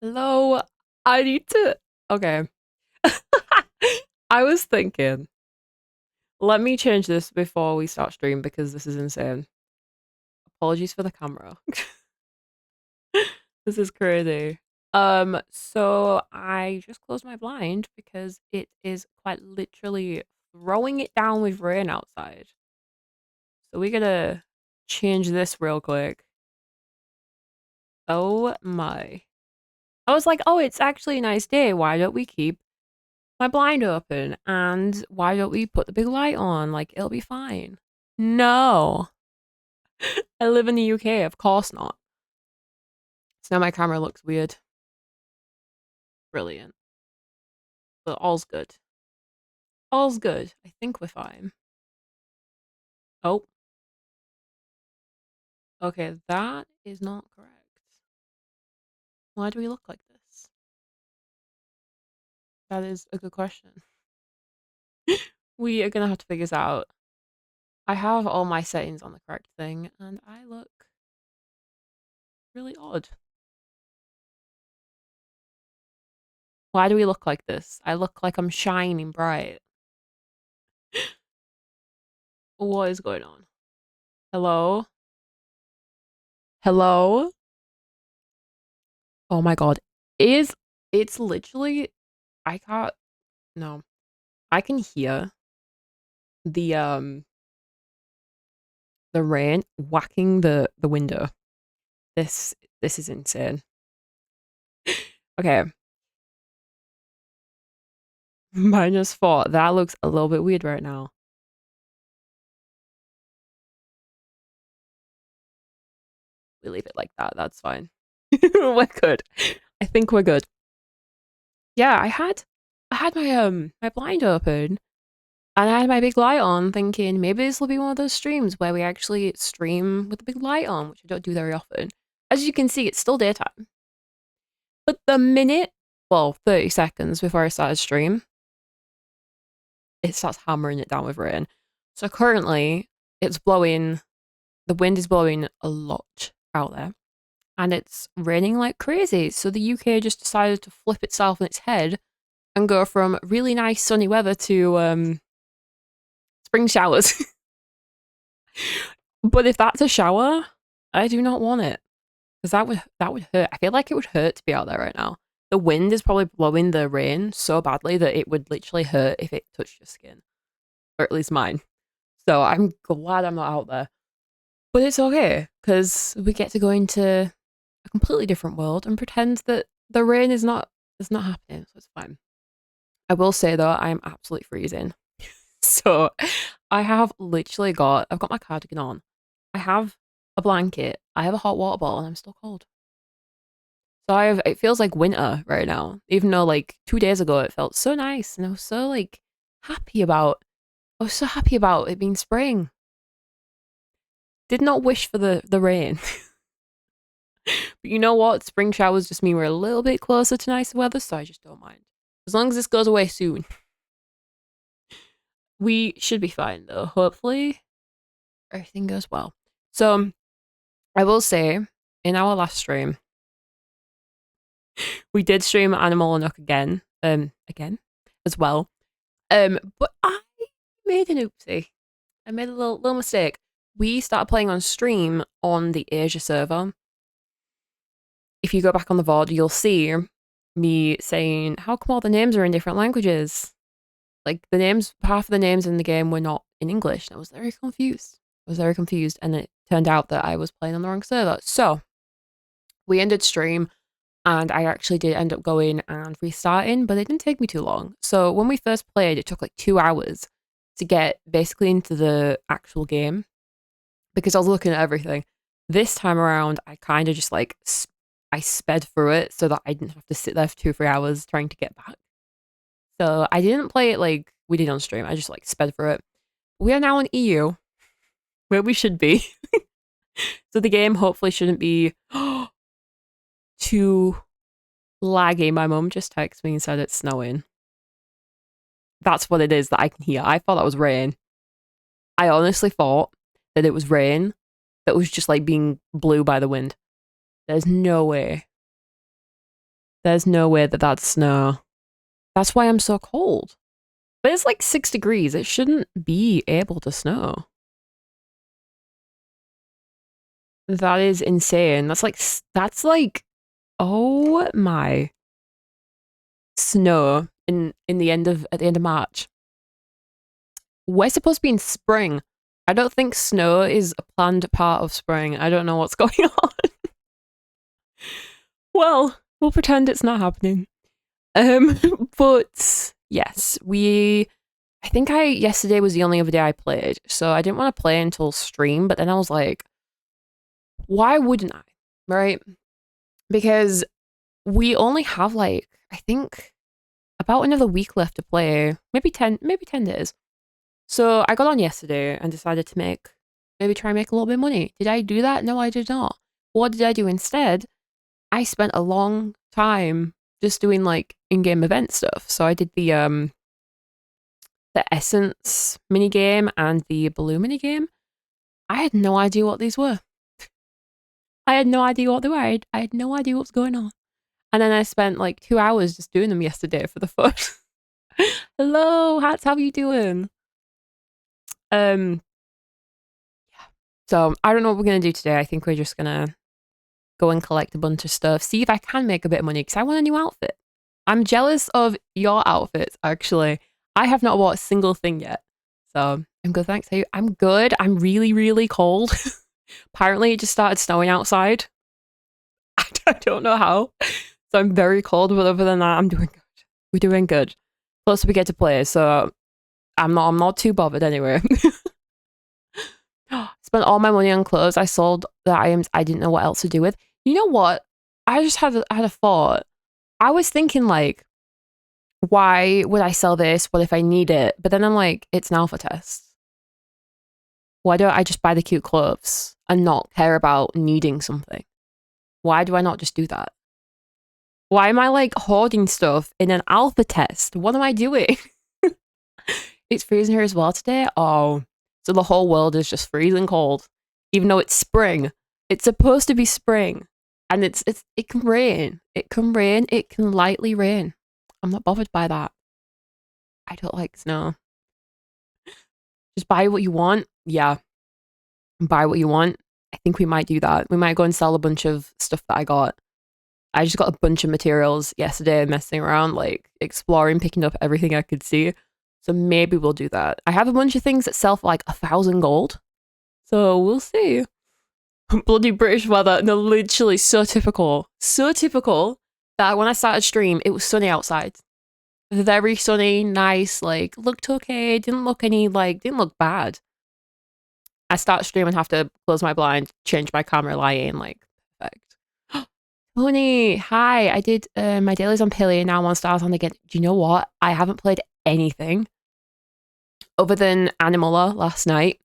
Hello, I need to. Okay. I was thinking, let me change this before we start stream because this is insane. Apologies for the camera. This is crazy. So I just closed my blind because it is quite literally throwing it down with rain outside. So we gotta change this real quick. Oh my. I was like, oh, it's actually a nice day. Why don't we keep my blind open and why don't we put the big light on? Like, it'll be fine. No. I live in the UK, of course not. So now my camera looks weird. Brilliant. But all's good. All's good. I think we're fine. Oh, okay, that is not correct. Why do we look like this? That is a good question. We are gonna have to figure this out. I have all my settings on the correct thing, and I look really odd. Why do we look like this? I look like I'm shining bright. What is going on? Hello? Hello? Oh my god. Is it's literally I can't no. I can hear the the rain whacking the window. This is insane. Okay. -4. That looks a little bit weird right now. We leave it like that. That's fine. We're good. I think we're good. Yeah, I had my blind open and I had my big light on thinking maybe this will be one of those streams where we actually stream with the big light on, which I don't do very often. As you can see, it's still daytime. But the minute, well, 30 seconds before I started stream, it starts hammering it down with rain. So currently, it's blowing, the wind is blowing a lot out there, and it's raining like crazy. So the UK just decided to flip itself on its head and go from really nice sunny weather to spring showers. But if that's a shower, I do not want it because that would hurt. I feel like it would hurt to be out there right now. The wind is probably blowing the rain so badly that it would literally hurt if it touched your skin, or at least mine. So I'm glad I'm not out there. But it's okay because we get to go into a completely different world and pretend that the rain is not happening. So it's fine. I will say though, I'm absolutely freezing. So I've got my cardigan on. I have a blanket. I have a hot water bottle, and I'm still cold. So it feels like winter right now, even though like 2 days ago it felt so nice and I was so like happy about I was so happy about it being spring. Did not wish for the rain. But you know what? Spring showers just mean we're a little bit closer to nicer weather, so I just don't mind. As long as this goes away soon. We should be fine though. Hopefully everything goes well. So I will say in our last stream, we did stream Animula Nook again as well. But I made an oopsie. I made a little mistake. We started playing on stream on the Asia server. If you go back on the VOD, you'll see me saying, "How come all the names are in different languages?" Like half of the names in the game were not in English. And I was very confused. And it turned out that I was playing on the wrong server. So we ended stream and I actually did end up going and restarting, but it didn't take me too long. So when we first played, it took like 2 hours to get basically into the actual game because I was looking at everything. This time around, I kind of just like I sped through it so that I didn't have to sit there for 2 or 3 hours trying to get back. So I didn't play it like we did on stream. I just like sped through it. We are now in EU, where we should be. So the game hopefully shouldn't be too laggy. My mum just texted me and said it's snowing. That's what it is that I can hear. I thought that was rain. I honestly thought that it was rain that was just like being blew by the wind. There's no way. There's no way that that's snow. That's why I'm so cold. But it's like 6 degrees. It shouldn't be able to snow. That is insane. That's like, oh my. Snow at the end of March. We're supposed to be in spring. I don't think snow is a planned part of spring. I don't know what's going on. Well, we'll pretend it's not happening. But yes, I think yesterday was the only other day I played, so I didn't want to play until stream, but then I was like, why wouldn't I? Right? Because we only have like, I think about another week left to play, maybe 10 days. So I got on yesterday and decided to try and make a little bit of money. Did I do that? No, I did not. What did I do instead? I spent a long time just doing like in-game event stuff. So I did the Essence minigame and the Balloon minigame. I had no idea what these were. I had no idea what they were. I had no idea what was going on. And then I spent like 2 hours just doing them yesterday for the fun. Hello, Hats, how are you doing? Yeah. So I don't know what we're gonna do today. I think we're just gonna go and collect a bunch of stuff, see if I can make a bit of money, because I want a new outfit. I'm jealous of your outfits, actually. I have not bought a single thing yet. So I'm good, thanks. I'm good. I'm really, really cold. Apparently it just started snowing outside. I don't know how. So I'm very cold, but other than that, I'm doing good. We're doing good. Plus we get to play, so I'm not too bothered anyway. Spent all my money on clothes. I sold the items I didn't know what else to do with. You know what? I just had a thought. I was thinking like, why would I sell this? What if I need it? But then I'm like, it's an alpha test. Why don't I just buy the cute clothes and not care about needing something? Why do I not just do that? Why am I like hoarding stuff in an alpha test? What am I doing? It's freezing here as well today. Oh, so the whole world is just freezing cold, even though it's spring. It's supposed to be spring, and it can rain. It can rain. It can lightly rain. I'm not bothered by that. I don't like snow. Just buy what you want. Yeah, buy what you want. I think we might do that. We might go and sell a bunch of stuff that I got. I just got a bunch of materials yesterday, messing around, like exploring, picking up everything I could see. So maybe we'll do that. I have a bunch of things that sell for like 1,000 gold. So we'll see. Bloody British weather. No, literally so typical. So typical that when I started stream, it was sunny outside. Very sunny, nice, like looked okay. Didn't look bad. I start stream and have to close my blind, change my camera lighting, like perfect. Tony, hi. I did my dailies on Pilly and now I'm on Stars on again. Do you know what? I haven't played anything other than Animula last night.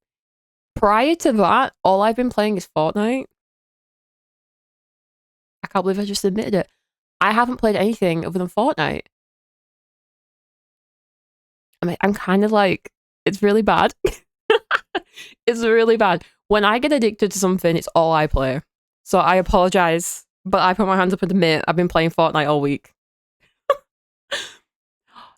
Prior to that, all I've been playing is Fortnite. I can't believe I just admitted it. I haven't played anything other than Fortnite. I'm kind of like, it's really bad. It's really bad. When I get addicted to something, it's all I play. So I apologize, but I put my hands up and admit I've been playing Fortnite all week.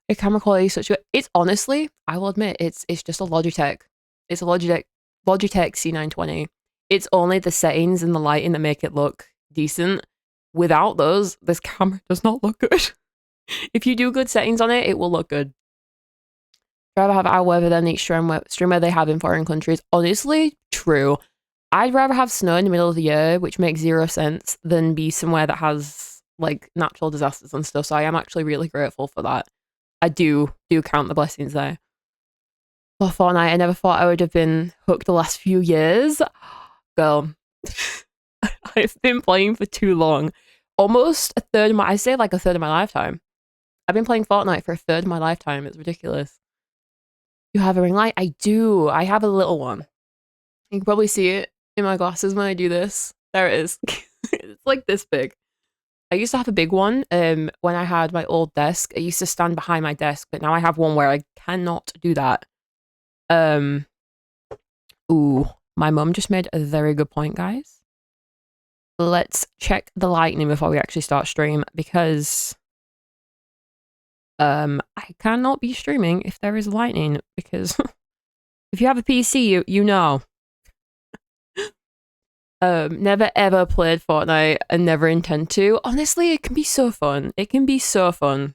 The camera quality is such a... It's honestly, I will admit, it's just a Logitech. It's a Logitech C920. It's only the settings and the lighting that make it look decent. Without those, this camera does not look good. If you do good settings on it, it will look good. I'd rather have our weather than each streamer they have in foreign countries. Honestly, true. I'd rather have snow in the middle of the year, which makes 0 sense, than be somewhere that has like natural disasters and stuff. So I am actually really grateful for that. I do count the blessings there. For Fortnite, I never thought I would have been hooked the last few years. Girl, I've been playing for too long. Almost a third of I say like a third of my lifetime. I've been playing Fortnite for a third of my lifetime. It's ridiculous. You have a ring light? I do. I have a little one. You can probably see it in my glasses when I do this. There it is. It's like this big. I used to have a big one when I had my old desk. I used to stand behind my desk, but now I have one where I cannot do that. Ooh, my mum just made a very good point, guys. let's check the lightning before we actually start stream, because I cannot be streaming if there is lightning, because if you have a PC, you know. Never ever played Fortnite and never intend to. Honestly, it can be so fun. It can be so fun.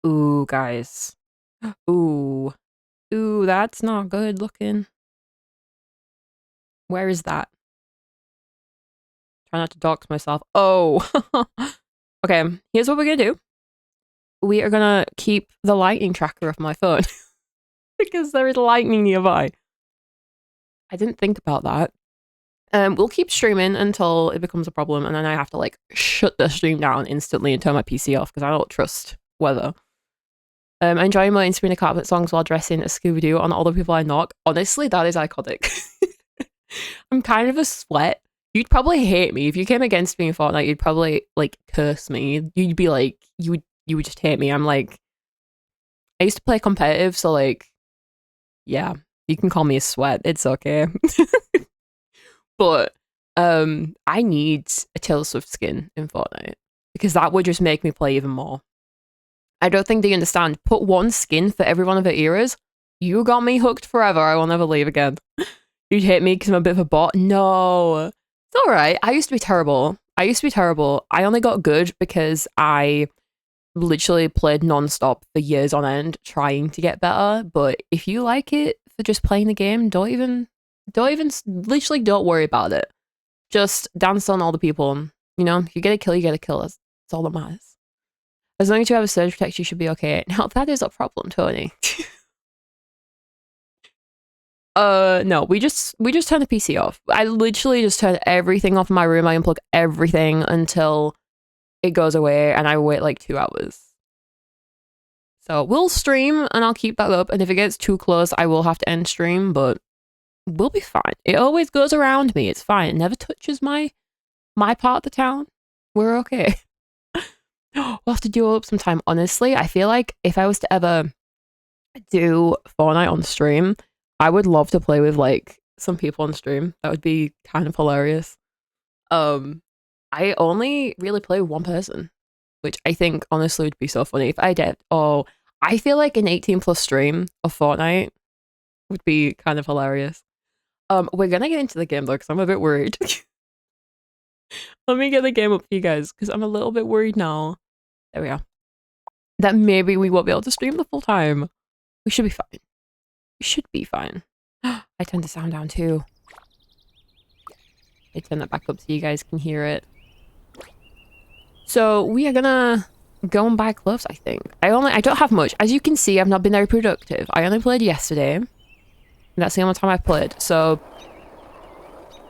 Ooh, guys. Ooh. Ooh, that's not good looking. Where is that? Try not to dox myself. Oh. Okay, here's what we're gonna do. We are gonna keep the lightning tracker of my phone because there is lightning nearby. I didn't think about that. We'll keep streaming until it becomes a problem, and then I have to like shut the stream down instantly and turn my PC off because I don't trust weather. Enjoying my Sabrina Carpet songs while dressing as Scooby-Doo on all the people I knock. Honestly, that is iconic. I'm kind of a sweat. You'd probably hate me if you came against me in Fortnite. You'd probably like curse me. You'd be like, you would just hate me. I'm like, I used to play competitive, so like, yeah, you can call me a sweat. It's okay. But I need a Taylor Swift skin in Fortnite because that would just make me play even more. I don't think they understand. Put one skin for every one of her eras. You got me hooked forever. I will never leave again. You'd hate me because I'm a bit of a bot. No. It's alright. I used to be terrible. I only got good because I literally played non-stop for years on end trying to get better. But if you like it for just playing the game, literally don't worry about it. Just dance on all the people. You know, if you get a kill, you get a kill. That's all that matters. As long as you have a surge protect, you should be okay. Now, that is a problem, Tony. No, we just turn the PC off. I literally just turn everything off in my room. I unplug everything until it goes away, and I wait like 2 hours. So we'll stream, and I'll keep that up, and if it gets too close, I will have to end stream, but we'll be fine. It always goes around me. It's fine. It never touches my part of the town. We're okay. We'll have to do it up sometime. Honestly, I feel like if I was to ever do Fortnite on stream, I would love to play with like some people on stream. That would be kind of hilarious. I only really play with one person, which I think honestly would be so funny if I did. Oh, I feel like an 18+ stream of Fortnite would be kind of hilarious. We're gonna get into the game though, because I'm a bit worried. Let me get the game up for you guys, because I'm a little bit worried now. There we are. That maybe we won't be able to stream the full time. We should be fine. We should be fine. I turned the sound down too. I turn that back up so you guys can hear it. So we are gonna go and buy clothes, I think. I don't have much. As you can see, I've not been very productive. I only played yesterday. And that's the only time I've played. So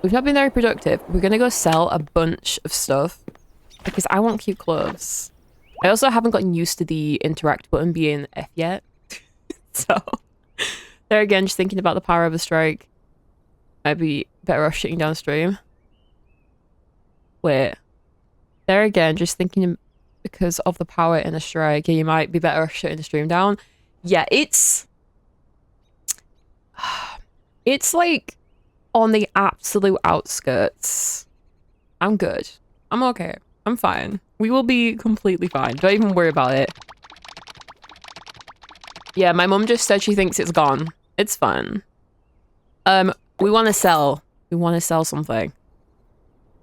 we've not been very productive. We're gonna go sell a bunch of stuff because I want cute clothes. I also haven't gotten used to the interact button being F yet. So there again, just thinking about the power of a strike. I'd be better off shutting down stream. Wait. There again, just thinking because of the power in a strike, yeah, you might be better off shutting the stream down. Yeah, it's like on the absolute outskirts. I'm good. I'm okay. I'm fine. We will be completely fine. Don't even worry about it. Yeah, my mum just said she thinks it's gone. It's fun. We want to sell. We want to sell something.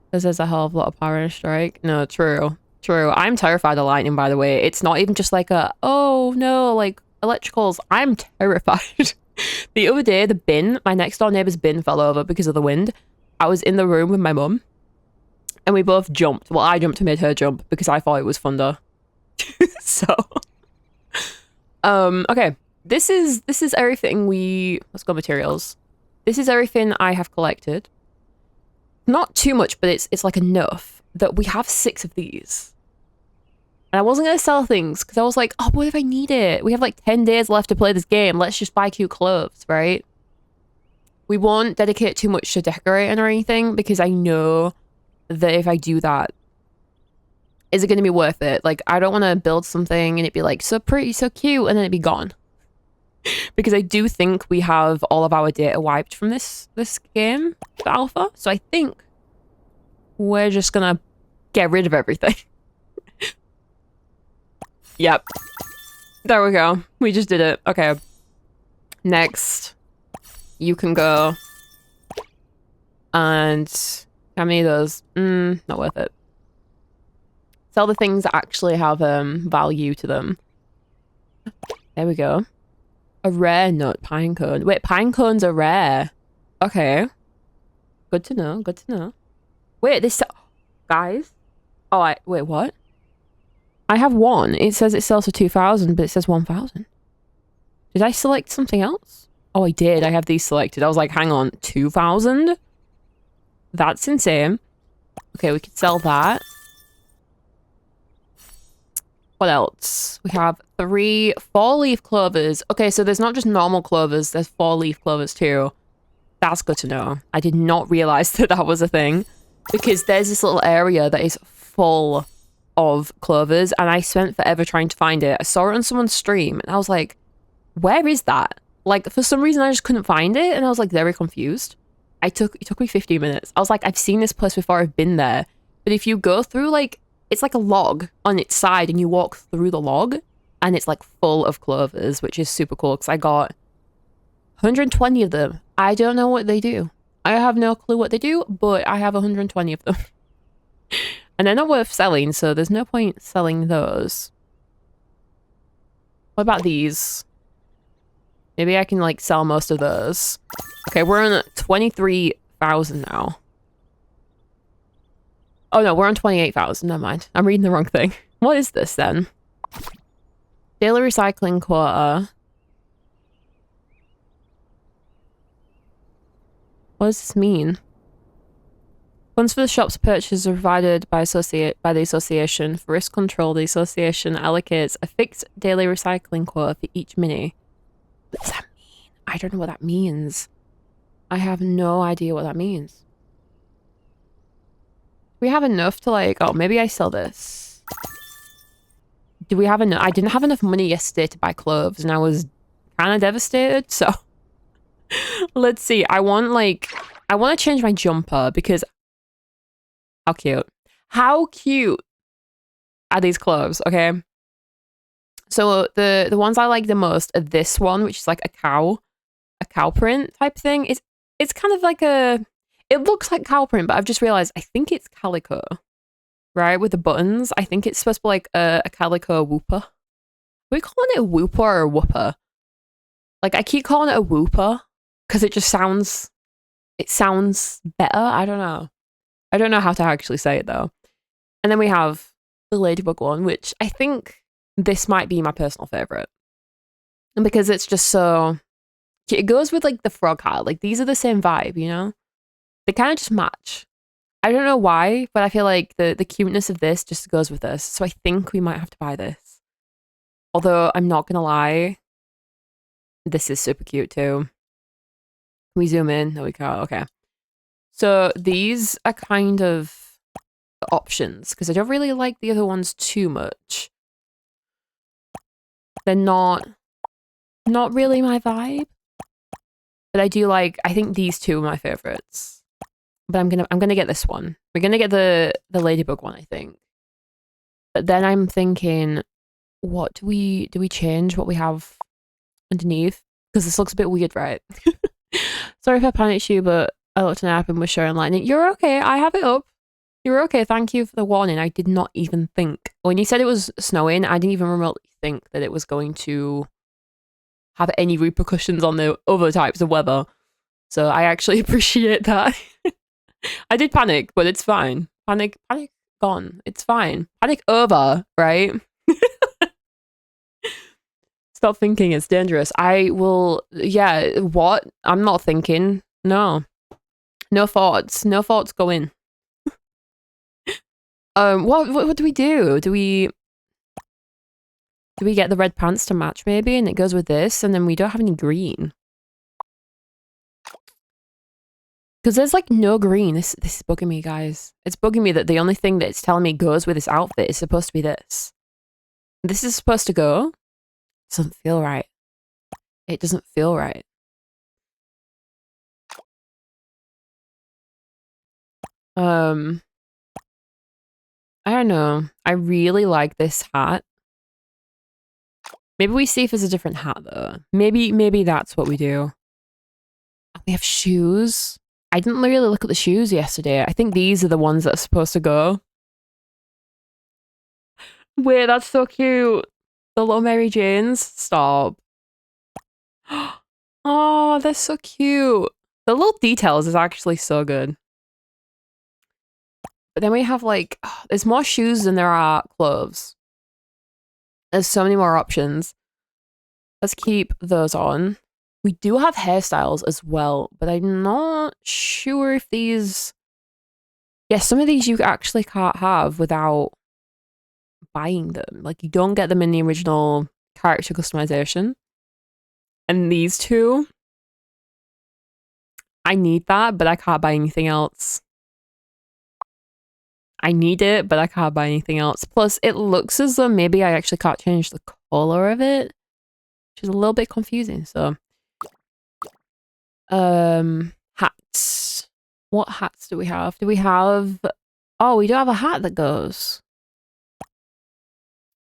Because there's a hell of a lot of power in a strike. No, true. True. I'm terrified of lightning, by the way. It's not even just like a, oh no, like electricals. I'm terrified. The other day, the bin, my next door neighbor's bin fell over because of the wind. I was in the room with my mum. And we both jumped. Well, I jumped and made her jump because I thought it was thunder. So, okay. This is everything let's go materials. This is everything I have collected. Not too much, but it's like enough that we have 6 of these. And I wasn't going to sell things because I was like, oh, what if I need it? We have like 10 days left to play this game. Let's just buy cute clothes, right? We won't dedicate too much to decorating or anything because I know that if I do that, is it going to be worth it? Like, I don't want to build something and it be like so pretty, so cute, and then it be gone. Because I do think we have all of our data wiped from this game, the alpha. So I think we're just gonna get rid of everything. Yep. There we go. We just did it. Okay. Next. You can go. And how many of those? Not worth it. Sell the things that actually have value to them. There we go. A rare nut pine cone. Wait, pine cones are rare. Okay. Good to know. Good to know. Wait, this guys. Oh, wait, what? I have one. It says it sells for 2,000, but it says 1,000. Did I select something else? Oh, I did. I have these selected. I was like, hang on, 2,000? That's insane. Okay, we could sell that. What else? We have 3 4-leaf clovers. Okay, so there's not just normal clovers, there's 4-leaf clovers too. That's good to know. I did not realize that that was a thing. Because there's this little area that is full of clovers, and I spent forever trying to find it. I saw it on someone's stream, and I was like, where is that? Like, for some reason, I just couldn't find it, and I was like very confused. It took me 15 minutes. I was like, I've seen this place before, I've been there. But if you go through, like, it's like a log on its side, and you walk through the log, and it's like full of clovers, which is super cool, because I got 120 of them. I don't know what they do. I have no clue what they do, but I have 120 of them. And they're not worth selling, so there's no point selling those. What about these? Maybe I can, like, sell most of those. Okay, we're on 23,000 now. Oh, no, we're on 28,000. Never mind. I'm reading the wrong thing. What is this, then? Daily recycling quota. What does this mean? Funds for the shop's purchase are provided by the association. For risk control, the association allocates a fixed daily recycling quota for each mini. What does that mean? I don't know what that means. I have no idea what that means. We have enough to, like... Oh, maybe I sell this. Do we have enough? I didn't have enough money yesterday to buy clothes, and I was kind of devastated, so... Let's see. I want to change my jumper, because... How cute. How cute are these clothes, okay? So the ones I like the most are this one, which is like a cow print type thing. It's kind of like it looks like cow print, but I've just realized I think it's calico, right? With the buttons. I think it's supposed to be like a calico whooper. Are we calling it a whooper or a whooper? Like, I keep calling it a whooper because it sounds better. I don't know. I don't know how to actually say it though. And then we have the ladybug one, which I think this might be my personal favorite. And because it's just so... It goes with, like, the frog hat. Like, these are the same vibe, you know? They kind of just match. I don't know why, but I feel like the cuteness of this just goes with this. So I think we might have to buy this. Although, I'm not gonna lie, this is super cute too. Can we zoom in? No, we can't. Okay. So these are kind of the options, because I don't really like the other ones too much. They're not really my vibe. But I do like, I think these two are my favorites. But I'm gonna get this one. We're gonna get the ladybug one, I think. But then I'm thinking, what do we change what we have underneath? Because this looks a bit weird, right? Sorry if I panicked you, but I looked an app and was showing lightning. You're okay, I have it up. You're okay, thank you for the warning. I did not even think. When you said it was snowing, I didn't even remotely think that it was going to have any repercussions on the other types of weather. So I actually appreciate that. I did panic, but it's fine. Panic gone. It's fine. Panic over, right? Stop thinking it's dangerous. I will... Yeah, what? I'm not thinking. No. No thoughts. No thoughts go in. What do we do? Do we get the red pants to match maybe? And it goes with this, and then we don't have any green. Because there's like no green. This is bugging me, guys. It's bugging me that the only thing that it's telling me goes with this outfit is supposed to be this. This is supposed to go. Doesn't feel right. It doesn't feel right. I don't know. I really like this hat. Maybe we see if it's a different hat though. Maybe that's what we do. We have shoes. I didn't really look at the shoes yesterday. I think these are the ones that are supposed to go. Wait, that's so cute. The little Mary Janes. Stop. Oh, they're so cute. The little details is actually so good. But then we have like, there's more shoes than there are clothes. There's so many more options. Let's keep those on. We do have hairstyles as well, but I'm not sure if these... Yeah, some of these you actually can't have without buying them. Like, you don't get them in the original character customization. And these two, I need that, but I can't buy anything else. I need it, but I can't buy anything else. Plus, it looks as though maybe I actually can't change the color of it, which is a little bit confusing. So, hats. What hats do we have? Do we have... Oh, we do have a hat that goes.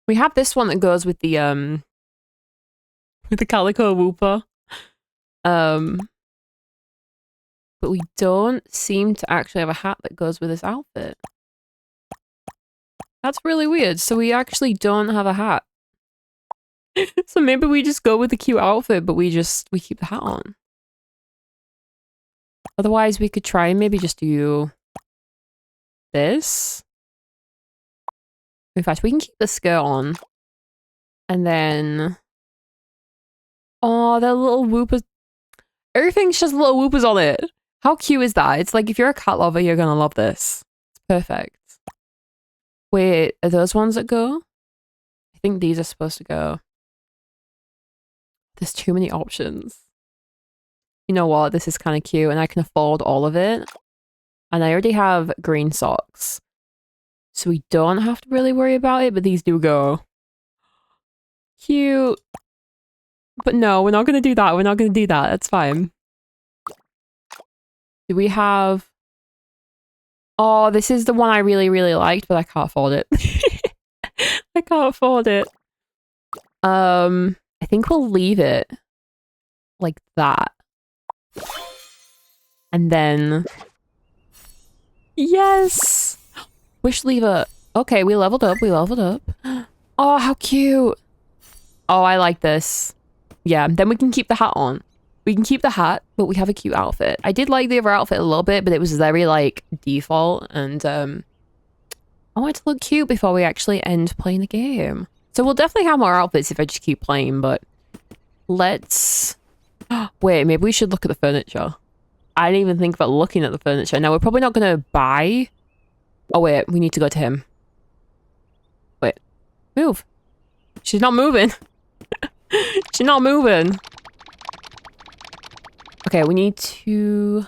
We have this one that goes with the calico whooper. But we don't seem to actually have a hat that goes with this outfit. That's really weird. So we actually don't have a hat. So maybe we just go with the cute outfit, but we keep the hat on. Otherwise, we could try and maybe just do this. In fact, we can keep the skirt on. And then... Oh, the little whoopers. Everything's just little whoopers on it. How cute is that? It's like, if you're a cat lover, you're gonna love this. It's perfect. Wait, are those ones that go? I think these are supposed to go. There's too many options. You know what? This is kind of cute and I can afford all of it. And I already have green socks. So we don't have to really worry about it, but these do go. Cute. But no, we're not going to do that. We're not going to do that. That's fine. Do we have... Oh, this is the one I really, really liked, but I can't afford it. I can't afford it. I think we'll leave it like that. And then... Yes! Wish lever. Okay, we leveled up. We leveled up. Oh, how cute. Oh, I like this. Yeah, then we can keep the hat on. We can keep the hat, but we have a cute outfit. I did like the other outfit a little bit, but it was very, like, default. And, I wanted to look cute before we actually end playing the game. So we'll definitely have more outfits if I just keep playing, but... Let's... Wait, maybe we should look at the furniture. I didn't even think about looking at the furniture. Now, we're probably not going to buy... Oh, wait, we need to go to him. Wait. Move. She's not moving. She's not moving. Okay, we need to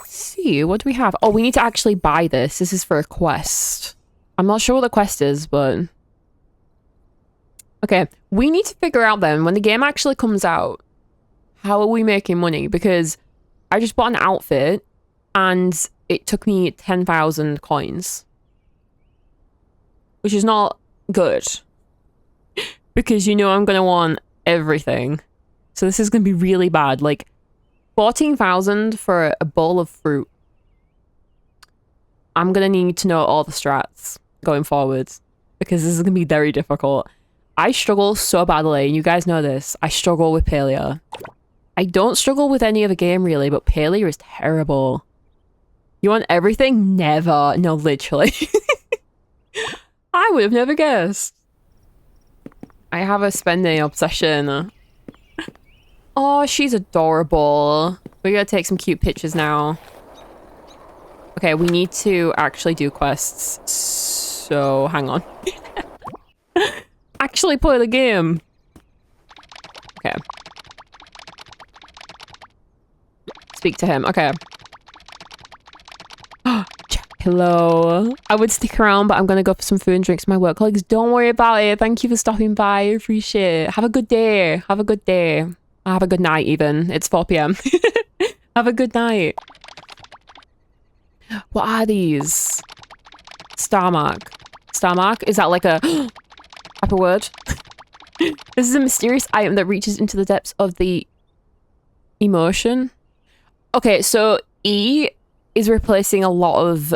see. What do we have? Oh, we need to actually buy this. This is for a quest. I'm not sure what the quest is, but... Okay, we need to figure out then, when the game actually comes out, how are we making money? Because I just bought an outfit, and it took me 10,000 coins. Which is not good. Because you know I'm going to want everything. So this is going to be really bad. Like, 14,000 for a bowl of fruit. I'm going to need to know all the strats going forward. Because this is going to be very difficult. I struggle so badly, and you guys know this. I struggle with Paleo. I don't struggle with any other game, really, but Paleo is terrible. You want everything? Never. No, literally. I would have never guessed. I have a spending obsession. Oh, she's adorable. We're gonna take some cute pictures now. Okay, we need to actually do quests. So, hang on. Actually play the game. Okay. Speak to him. Okay. Hello. I would stick around, but I'm gonna go for some food and drinks with my work colleagues. Don't worry about it. Thank you for stopping by. I appreciate it. Have a good day. Have a good day. Have a good night, even. It's 4 p.m. Have a good night. What are these? Star mark. star mark. Is that like a type of word? This is a mysterious item that reaches into the depths of the emotion. Okay, so E is replacing a lot of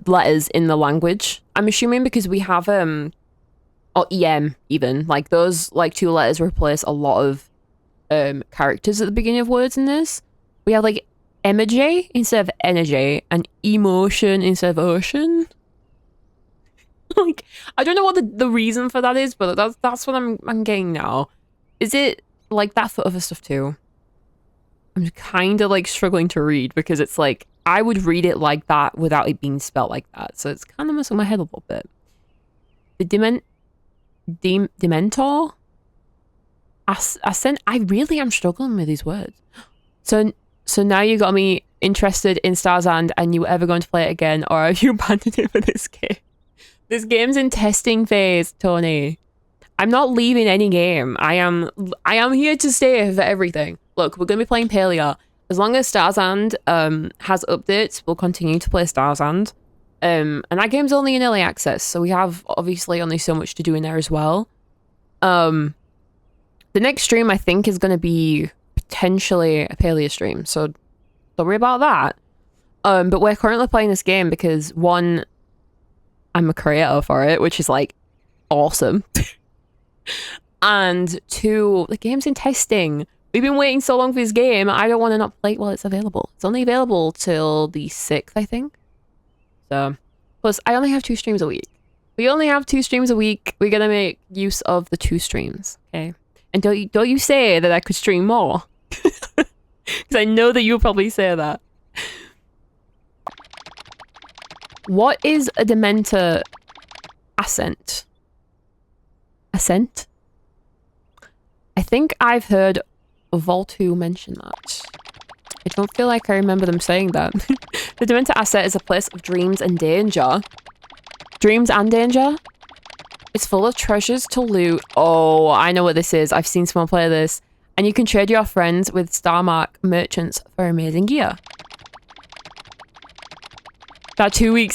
letters in the language. I'm assuming because we have or EM even. Like those like 2 letters replace a lot of characters at the beginning of words in this. We have like emoji instead of energy and emotion instead of ocean. Like, I don't know what the reason for that is, but that's what I'm getting now. Is it like that for other stuff too? I'm kind of like struggling to read because it's like I would read it like that without it being spelled like that. So it's kind of messing my head a little bit. The Dementor? Ascent? I really am struggling with these words. So now you got me interested in Starzand, and you ever going to play it again, or have you abandoned it for this game? This game's in testing phase, Tony. I'm not leaving any game. I am here to stay for everything. Look, we're gonna be playing Palea. As long as Starzand has updates, we'll continue to play Starzand. And that game's only in early access, so we have obviously only so much to do in there as well. The next stream I think is gonna be potentially a Palea stream, so don't worry about that. But we're currently playing this game because 1, I'm a creator for it, which is like awesome. And 2, the game's in testing. We've been waiting so long for this game. I don't want to not play it while it's available. It's only available till the 6th, I think. So, plus I only have 2 streams a week. We only have 2 streams a week. We're gonna make use of the 2 streams, okay? And don't you say that I could stream more, because I know that you'll probably say that. What is a Dementor Ascent? Ascent? I think I've heard Voltu mention that. I don't feel like I remember them saying that. The Dementor Ascent is a place of dreams and danger. Dreams and danger? It's full of treasures to loot. Oh, I know what this is. I've seen someone play this. And you can trade your friends with Starmark merchants for amazing gear. That 2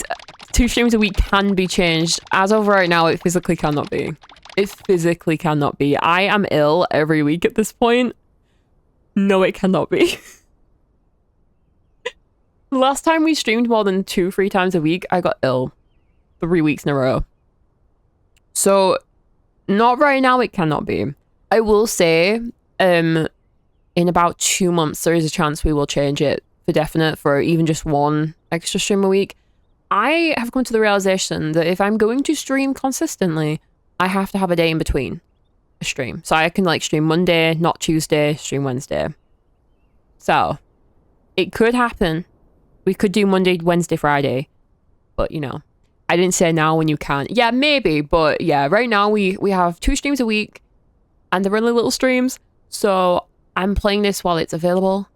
streams a week can be changed. As of right now, it physically cannot be. It physically cannot be. I am ill every week at this point. No, it cannot be. Last time we streamed more than 2-3 times a week, I got ill. 3 weeks in a row. So, not right now, it cannot be. I will say, in about 2 months, there is a chance we will change it for definite for even just 1 extra stream a week. I have come to the realization that if I'm going to stream consistently, I have to have a day in between a stream. So I can like stream Monday, not Tuesday, stream Wednesday. So, it could happen. We could do Monday, Wednesday, Friday. But, you know, I didn't say now when you can. Yeah, maybe, but yeah, right now we have 2 streams a week and they're really little streams. So I'm playing this while it's available.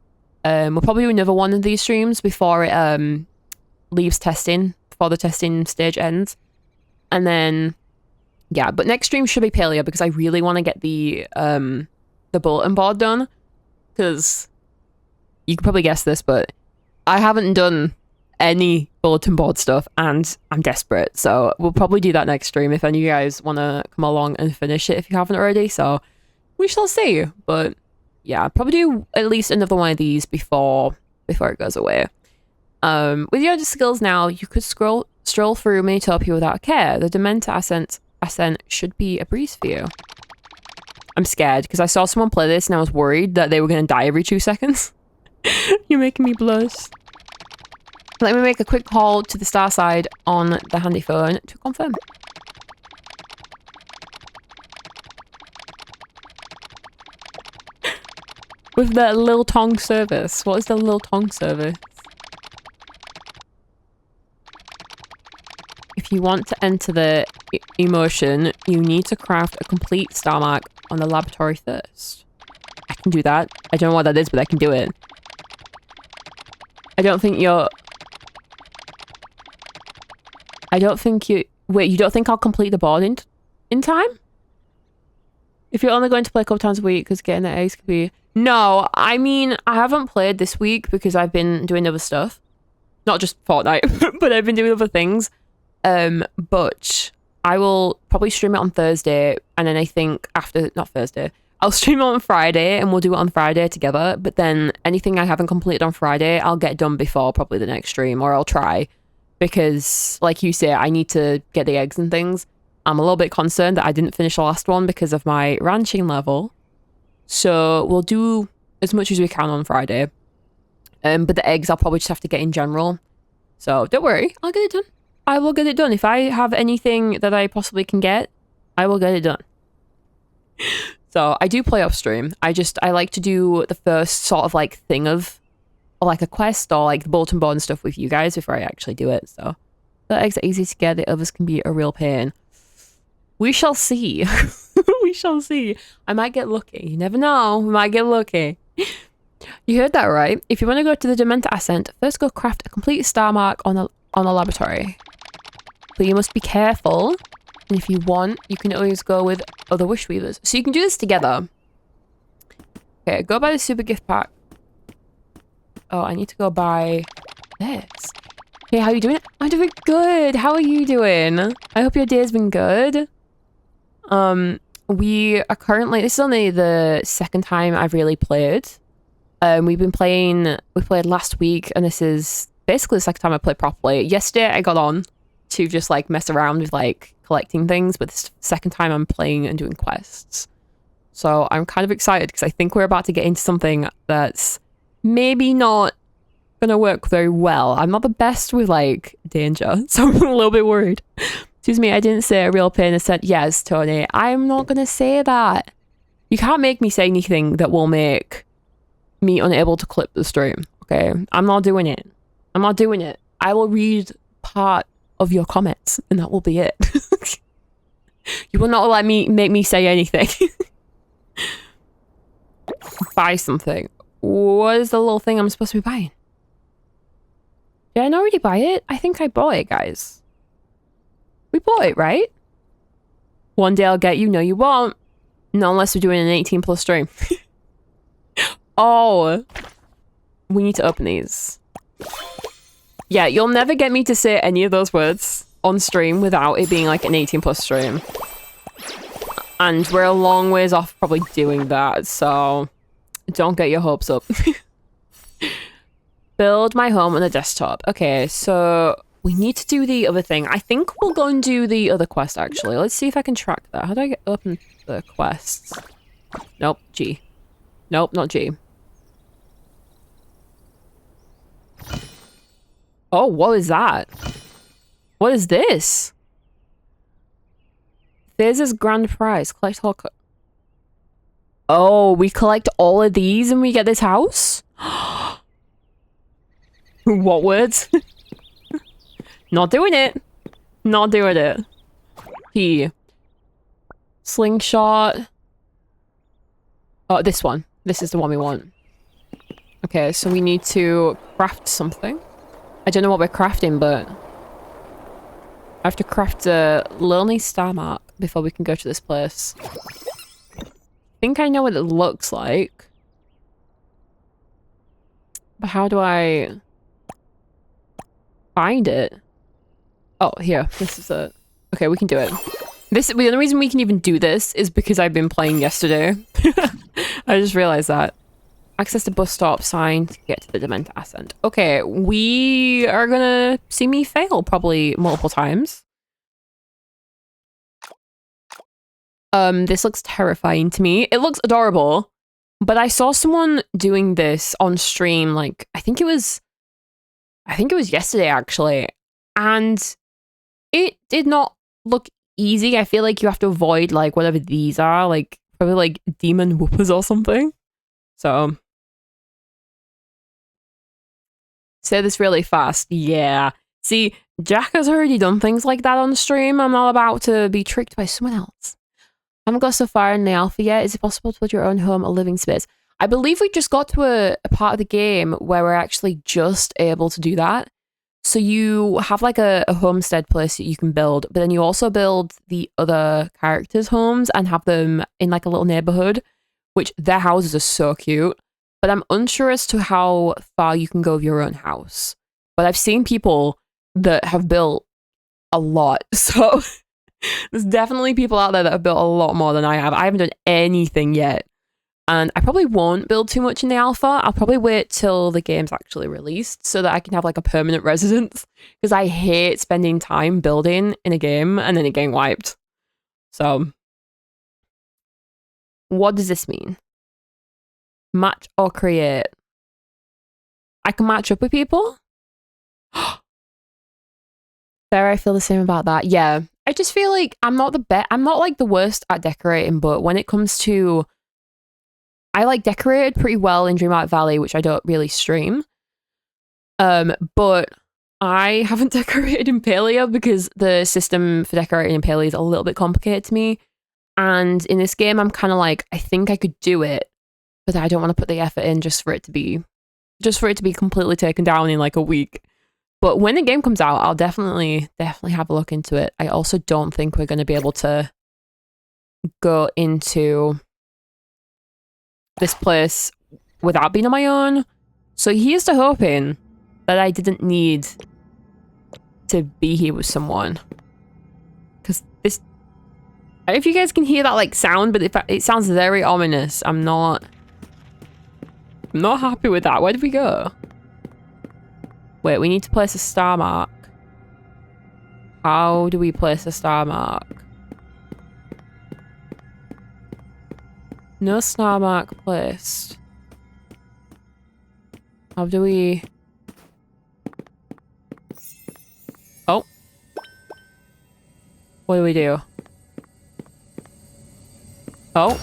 We'll probably do another one of these streams before it leaves testing, before the testing stage ends. And then, yeah, but next stream should be Palea because I really want to get the bulletin board done. Because you could probably guess this, but I haven't done any bulletin board stuff and I'm desperate. So we'll probably do that next stream if any of you guys want to come along and finish it if you haven't already. So we shall see. But yeah, probably do at least another one of these before it goes away. With your other skills now, you could stroll through Minitopia without care. The Dementor Ascent should be a breeze for you. I'm scared because I saw someone play this and I was worried that they were going to die every 2 seconds. You're making me blush. Let me make a quick call to the star side on the handy phone to confirm. With the Lil Tong service. What is the Lil Tong service? If you want to enter the emotion, you need to craft a complete star mark on the laboratory first. I can do that. I don't know what that is, but I can do it. I don't think you... Wait, you don't think I'll complete the board in time? If you're only going to play a couple times a week, because getting the A's could be... No, I mean, I haven't played this week because I've been doing other stuff. Not just Fortnite, but I've been doing other things. But I will probably stream it on Thursday, and then I think not Thursday, I'll stream it on Friday, and we'll do it on Friday together. But then anything I haven't completed on Friday, I'll get done before probably the next stream, or I'll try, because like you say, I need to get the eggs and things. I'm a little bit concerned that I didn't finish the last one because of my ranching level. So we'll do as much as we can on Friday. But the eggs I'll probably just have to get in general. So don't worry, I'll get it done. I will get it done. If I have anything that I possibly can get, I will get it done. So I do play off stream. I like to do the first sort of like thing of like a quest or like the bulletin board and stuff with you guys before I actually do it. So the eggs are easy to get, the others can be a real pain. We shall see. We shall see. I might get lucky. You never know. We might get lucky. You heard that right. If you want to go to the Dementor Ascent, first go craft a complete star mark on a laboratory. But you must be careful. And if you want, you can always go with other wish weavers. So you can do this together. Okay, go buy the super gift pack. Oh, I need to go buy this. Hey, how are you doing? I'm doing good. How are you doing? I hope your day has been good. We are currently, this is only the second time I've really played. We played last week, and this is basically the second time I played properly. Yesterday I got on to just like mess around with like collecting things, but this second time I'm playing and doing quests. So I'm kind of excited because I think we're about to get into something that's maybe not gonna work very well. I'm not the best with like danger, so I'm a little bit worried. Excuse me, I didn't say a real pain. I said, yes, Tony, I'm not gonna say that. You can't make me say anything that will make me unable to clip the stream, okay? I'm not doing it. I'm not doing it. I will read part of your comments, and that will be it. You will not make me say anything. Buy something. What is the little thing I'm supposed to be buying? Did I not already buy it? I think I bought it, guys. We bought it, right? One day I'll get you. No, you won't. Not unless we're doing an 18+ stream. Oh. We need to open these. Yeah, you'll never get me to say any of those words on stream without it being like an 18+ stream. And we're a long ways off probably doing that, so don't get your hopes up. Build my home on a desktop. Okay, so we need to do the other thing. I think we'll go and do the other quest, actually. Let's see if I can track that. How do I open the quests? Nope, G. Nope, not G. Oh, what is that? What is this? There's this grand prize. Collect all... Oh, we collect all of these and we get this house? What words? Not doing it. Not doing it. P. Slingshot. Oh, this one. This is the one we want. Okay, so we need to craft something. I don't know what we're crafting, but I have to craft a lonely star mark before we can go to this place. I think I know what it looks like. But how do I find it? Oh, here. This is it. Okay, we can do it. The only reason we can even do this is because I've been playing yesterday. I just realized that. Access to bus stop sign to get to the Dementor Ascent. Okay, we are gonna see me fail probably multiple times. This looks terrifying to me. It looks adorable, but I saw someone doing this on stream, like, I think it was yesterday actually, and it did not look easy. I feel like you have to avoid like whatever these are, like probably like demon whoopers or something. So say this really fast. Yeah. See, Jack has already done things like that on stream. I'm not about to be tricked by someone else. I haven't got so far in the alpha yet. Is it possible to build your own home, a living space? I believe we just got to a part of the game where we're actually just able to do that. So you have like a homestead place that you can build, but then you also build the other characters' homes and have them in like a little neighborhood, which their houses are so cute. But I'm unsure as to how far you can go with your own house. But I've seen people that have built a lot. So there's definitely people out there that have built a lot more than I have. I haven't done anything yet. And I probably won't build too much in the alpha. I'll probably wait till the game's actually released so that I can have like a permanent residence. Because I hate spending time building in a game and then it getting wiped. So, what does this mean? Match or create? I can match up with people? There, I feel the same about that. Yeah. I just feel like I'm not like the worst at decorating, but when it comes to I like decorated pretty well in Dreamlight Valley, which I don't really stream. But I haven't decorated in Palia because the system for decorating in Palia is a little bit complicated to me. And in this game, I'm kind of like, I think I could do it, but I don't want to put the effort in just for it to be completely taken down in like a week. But when the game comes out, I'll definitely have a look into it. I also don't think we're going to be able to go into this place without being on my own. So here's to hoping that I didn't need to be here with someone. Because this... I don't know if you guys can hear that like sound, but it sounds very ominous. I'm not happy with that. Where did we go? Wait, we need to place a star mark. How do we place a star mark? No star mark placed. How do we... Oh. What do we do? Oh.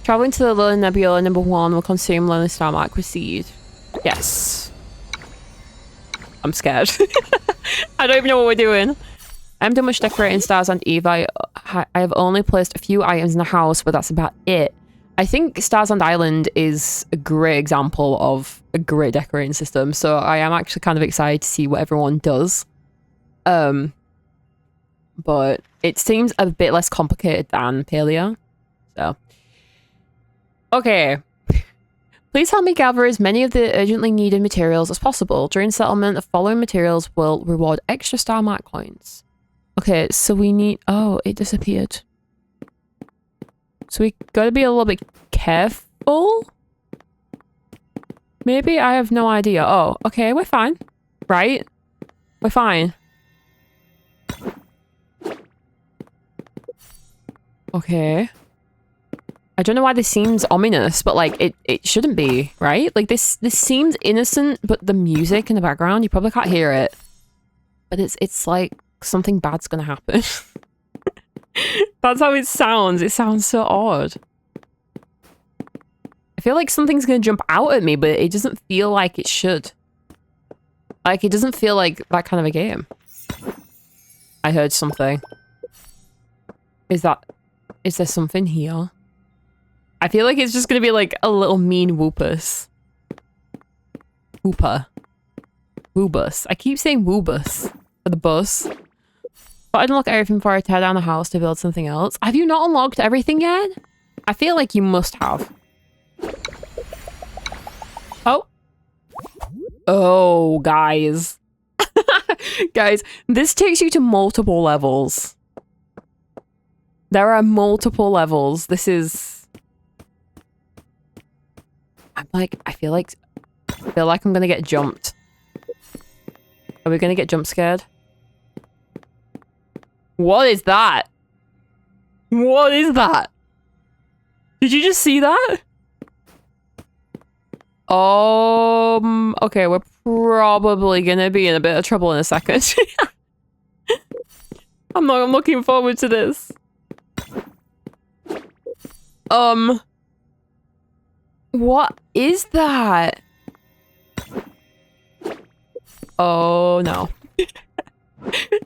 Traveling to the Lonely Nebula number 1 will consume Lonely Star Mark. Proceed. Yes. I'm scared. I don't even know what we're doing. I haven't done much decorating Stars and Eve. I have only placed a few items in the house, but that's about it. I think Stars and Island is a great example of a great decorating system, so I am actually kind of excited to see what everyone does. But it seems a bit less complicated than Palia. So. Okay. Please help me gather as many of the urgently needed materials as possible. During settlement, the following materials will reward extra star mark coins. Okay, so we need... Oh, it disappeared. So we gotta be a little bit careful? Maybe? I have no idea. Oh, okay, we're fine. Right? We're fine. Okay. I don't know why this seems ominous, but like it shouldn't be, right? Like this seems innocent, but the music in the background, you probably can't hear it. But it's like something bad's gonna happen. That's how it sounds. It sounds so odd. I feel like something's gonna jump out at me, but it doesn't feel like it should. Like it doesn't feel like that kind of a game. I heard something. Is there something here? I feel like it's just gonna be like a little mean woopus. Wooper. Woobus. I keep saying woobus for the bus. But I unlock everything before I tear down the house to build something else. Have you not unlocked everything yet? I feel like you must have. Oh. Oh, guys. Guys, this takes you to multiple levels. There are multiple levels. This is... I feel like I'm gonna get jumped. Are we gonna get jump scared? What is that? What is that? Did you just see that? Okay, we're probably gonna be in a bit of trouble in a second. I'm looking forward to this. What is that? Oh no.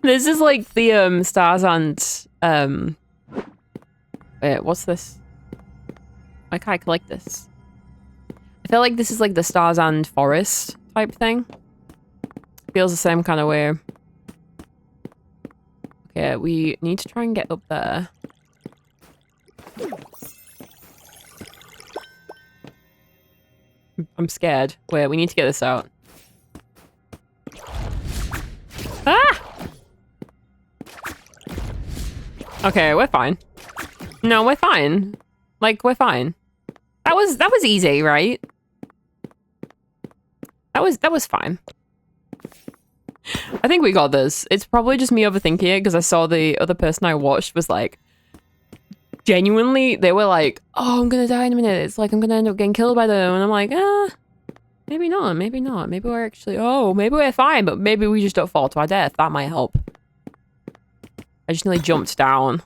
This is like the stars and wait, what's this? Why can't I collect this? I feel like this is like the stars and forest type thing. Feels the same kind of way. Okay, we need to try and get up there. I'm scared. Wait, we need to get this out. Okay, we're fine. No, we're fine. Like, we're fine. That was easy, right? That was fine. I think we got this. It's probably just me overthinking it because I saw the other person I watched was like, genuinely, they were like, oh, I'm gonna die in a minute. It's like I'm gonna end up getting killed by them. And I'm like, maybe not, maybe not. Maybe we're actually, oh, maybe we're fine, but maybe we just don't fall to our death. That might help. I just nearly jumped down.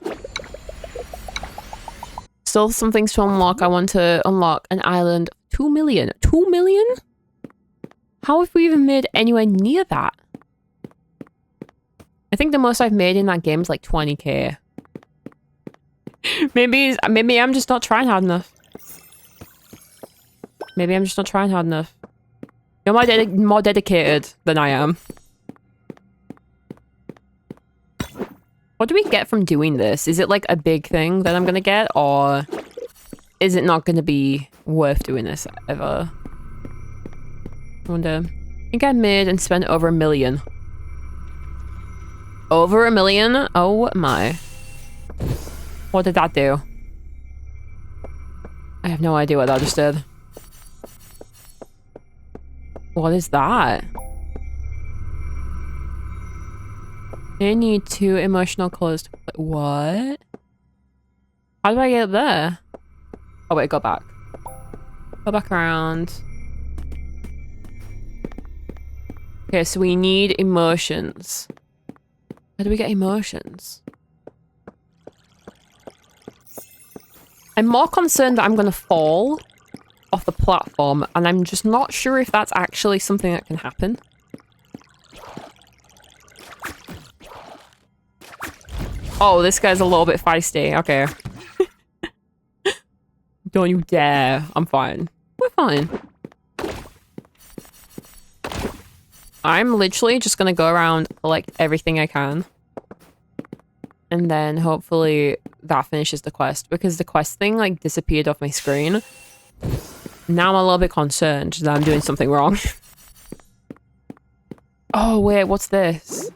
Still some things to unlock. I want to unlock an island. 2 million. 2 million? How have we even made anywhere near that? I think the most I've made in that game is like 20k. Maybe I'm just not trying hard enough. Maybe I'm just not trying hard enough. You're more dedicated than I am. What do we get from doing this? Is it like a big thing that I'm gonna get, or is it not gonna be worth doing this ever? I wonder. I think I made and spent over 1 million. Over 1 million? Oh my. What did that do? I have no idea what that just did. What is that? I need 2 emotional colors to play. What? How do I get up there? Oh wait, go back. Go back around. Okay, so we need emotions. How do we get emotions? I'm more concerned that I'm gonna fall off the platform, and I'm just not sure if that's actually something that can happen. Oh, this guy's a little bit feisty. Okay. Don't you dare. I'm fine. We're fine. I'm literally just gonna go around, collect everything I can. And then hopefully that finishes the quest, because the quest thing like disappeared off my screen. Now I'm a little bit concerned that I'm doing something wrong. Oh wait, what's this?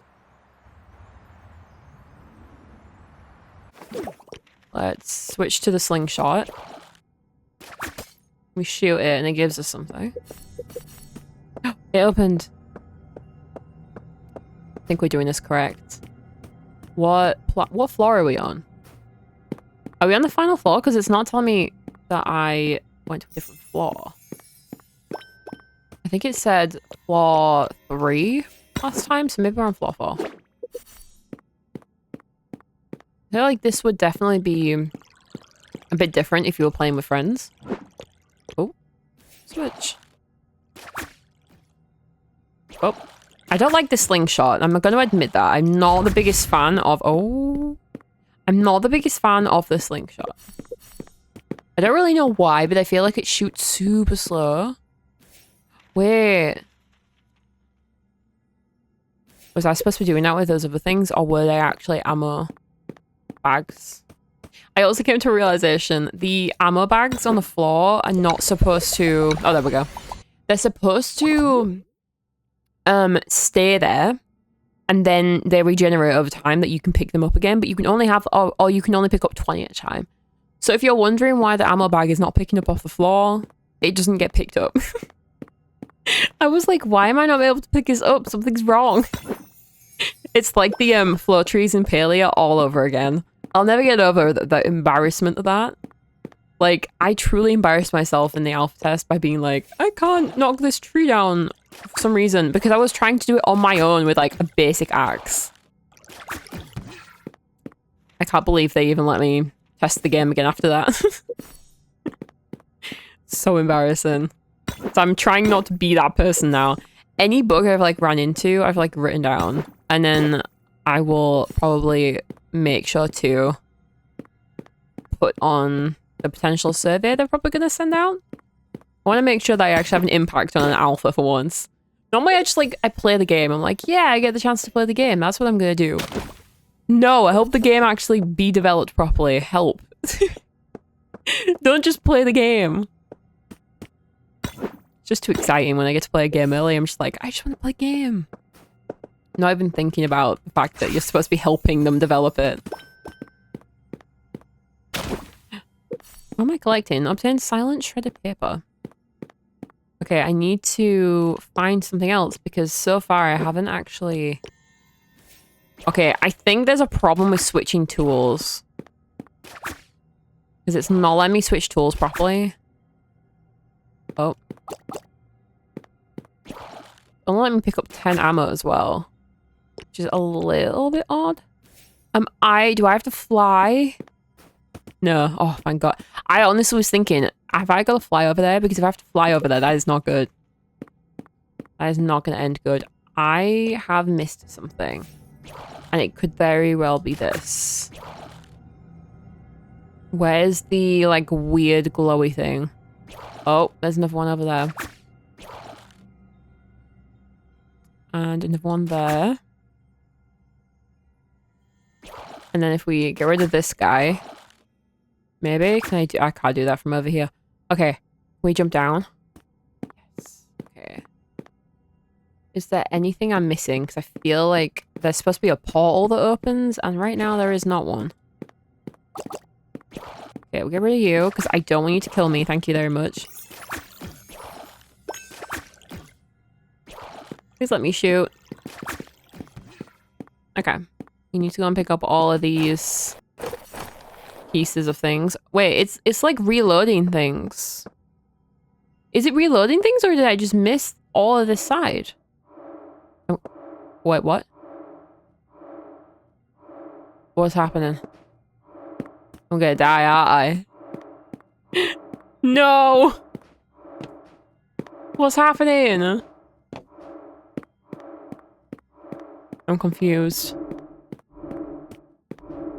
Let's switch to the slingshot. We shoot it and it gives us something. It opened. I think we're doing this correct. What floor are we on? Are we on the final floor? Because it's not telling me that I went to a different floor. I think it said floor 3 last time, so maybe we're on floor 4. I feel like this would definitely be a bit different if you were playing with friends. Oh, switch. Oh, I don't like the slingshot. I'm going to admit that. I'm not the biggest fan of... Oh, I'm not the biggest fan of the slingshot. I don't really know why, but I feel like it shoots super slow. Wait. Was I supposed to be doing that with those other things, or were they actually ammo bags? I also came to a realization, the ammo bags on the floor are not supposed to... Oh, there we go. They're supposed to stay there, and then they regenerate over time that you can pick them up again, but you can only have... Or you can only pick up 20 at a time. So if you're wondering why the ammo bag is not picking up off the floor, it doesn't get picked up. I was like, why am I not able to pick this up? Something's wrong. It's like the floor trees in Palia all over again. I'll never get over the embarrassment of that. Like, I truly embarrassed myself in the alpha test by being like, I can't knock this tree down for some reason, because I was trying to do it on my own with like a basic axe. I can't believe they even let me test the game again after that. So embarrassing. So I'm trying not to be that person now. Any bug I've like run into, I've like written down, and then I will probably make sure to put on the potential survey they're probably going to send out. I want to make sure that I actually have an impact on an alpha for once. Normally I just like, I play the game. I'm like, yeah, I get the chance to play the game. That's what I'm going to do. No, I hope the game actually be developed properly. Help. Don't just play the game. It's just too exciting when I get to play a game early. I'm just like, I just want to play a game. Not even thinking about the fact that you're supposed to be helping them develop it. What am I collecting? Obtain silent shredded paper. Okay, I need to find something else because so far I haven't actually... Okay, I think there's a problem with switching tools. Because it's not letting me switch tools properly. Oh. It'll let me pick up 10 ammo as well. Which is a little bit odd. Do I have to fly? No. Oh, thank God. I honestly was thinking, have I got to fly over there? Because if I have to fly over there, that is not good. That is not going to end good. I have missed something. And it could very well be this. Where's the, like, weird glowy thing? Oh, there's another one over there. And another one there. And then if we get rid of this guy... Maybe? I can't do that from over here. Okay. Can we jump down? Yes. Okay. Is there anything I'm missing? Because I feel like there's supposed to be a portal that opens, and right now there is not one. Okay, we'll get rid of you, because I don't want you to kill me. Thank you very much. Please let me shoot. Okay. You need to go and pick up all of these pieces of things. Wait, it's like reloading things. Is it reloading things, or did I just miss all of this side? Oh, wait, what? What's happening? I'm gonna die, aren't I? No! What's happening? I'm confused.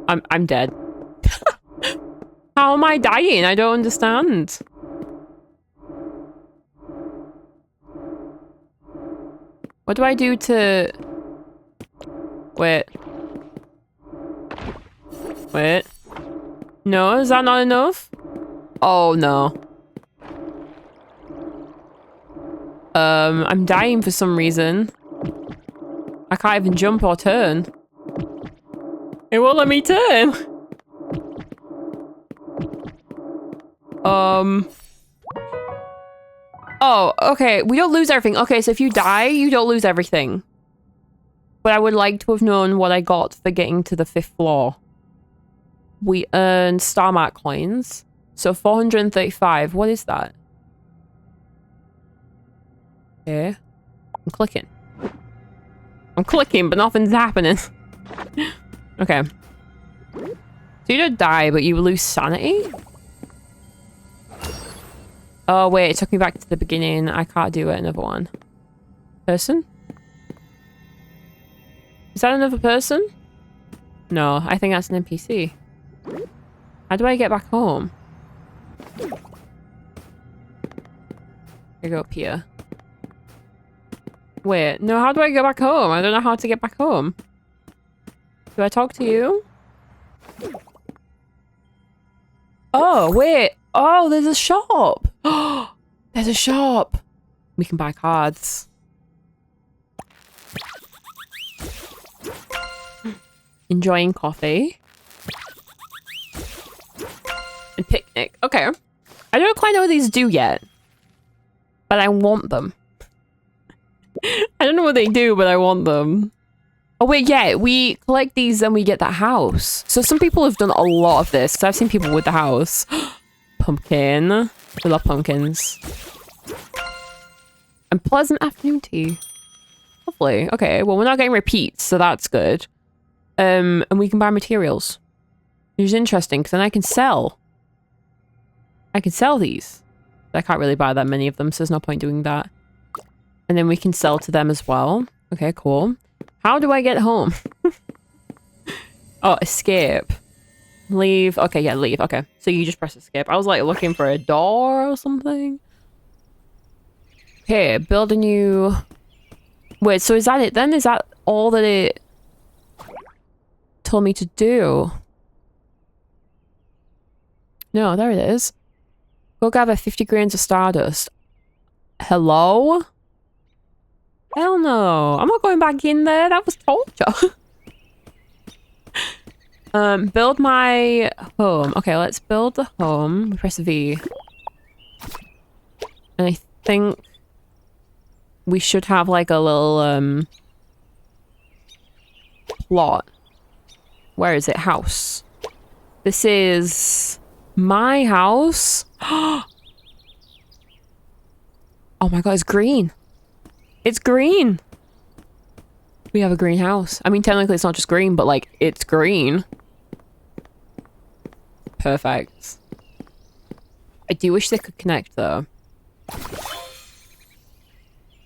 I'm dead. How am I dying? I don't understand. What do I do to... Wait. Wait. No, is that not enough? Oh, no. I'm dying for some reason. I can't even jump or turn. It won't let me turn. Oh, okay. We don't lose everything. Okay, so if you die, you don't lose everything. But I would like to have known what I got for getting to the 5th floor. We earned star mark coins. So 435. What is that? Okay. I'm clicking. I'm clicking, but nothing's happening. Okay. So you don't die, but you lose sanity? Oh, wait. It took me back to the beginning. I can't do it. Another one. Person? Is that another person? No, I think that's an NPC. How do I get back home? I go up here. Wait, no, how do I go back home? I don't know how to get back home. Do I talk to you? Oh, wait. Oh, there's a shop. Oh, there's a shop. We can buy cards. Enjoying coffee. And picnic. Okay. I don't quite know what these do yet. But I want them. I don't know what they do, but I want them. Oh, wait, yeah. We collect these and we get that house. So some people have done a lot of this. Because I've seen people with the house. Pumpkin. We love pumpkins. And pleasant afternoon tea. Lovely. Okay, well, we're not getting repeats, so that's good. And we can buy materials. Which is interesting, because then I can sell. I can sell these. I can't really buy that many of them, so there's no point doing that. And then we can sell to them as well. Okay, cool. How do I get home? Oh, escape. Leave. Okay, yeah, leave. Okay. So you just press escape. I was like looking for a door or something. Okay, build a new... Wait, so is that it then? Is that all that it told me to do? No, there it is. Go gather 50 grains of stardust. Hello? Hell no. I'm not going back in there. That was torture. Build my home. Okay, let's build the home. We press V. And I think we should have like a little plot. Where is it? House. This is my house. Oh my god, it's green. It's green. We have a greenhouse. I mean, technically it's not just green, but like, it's green. Perfect. I do wish they could connect though.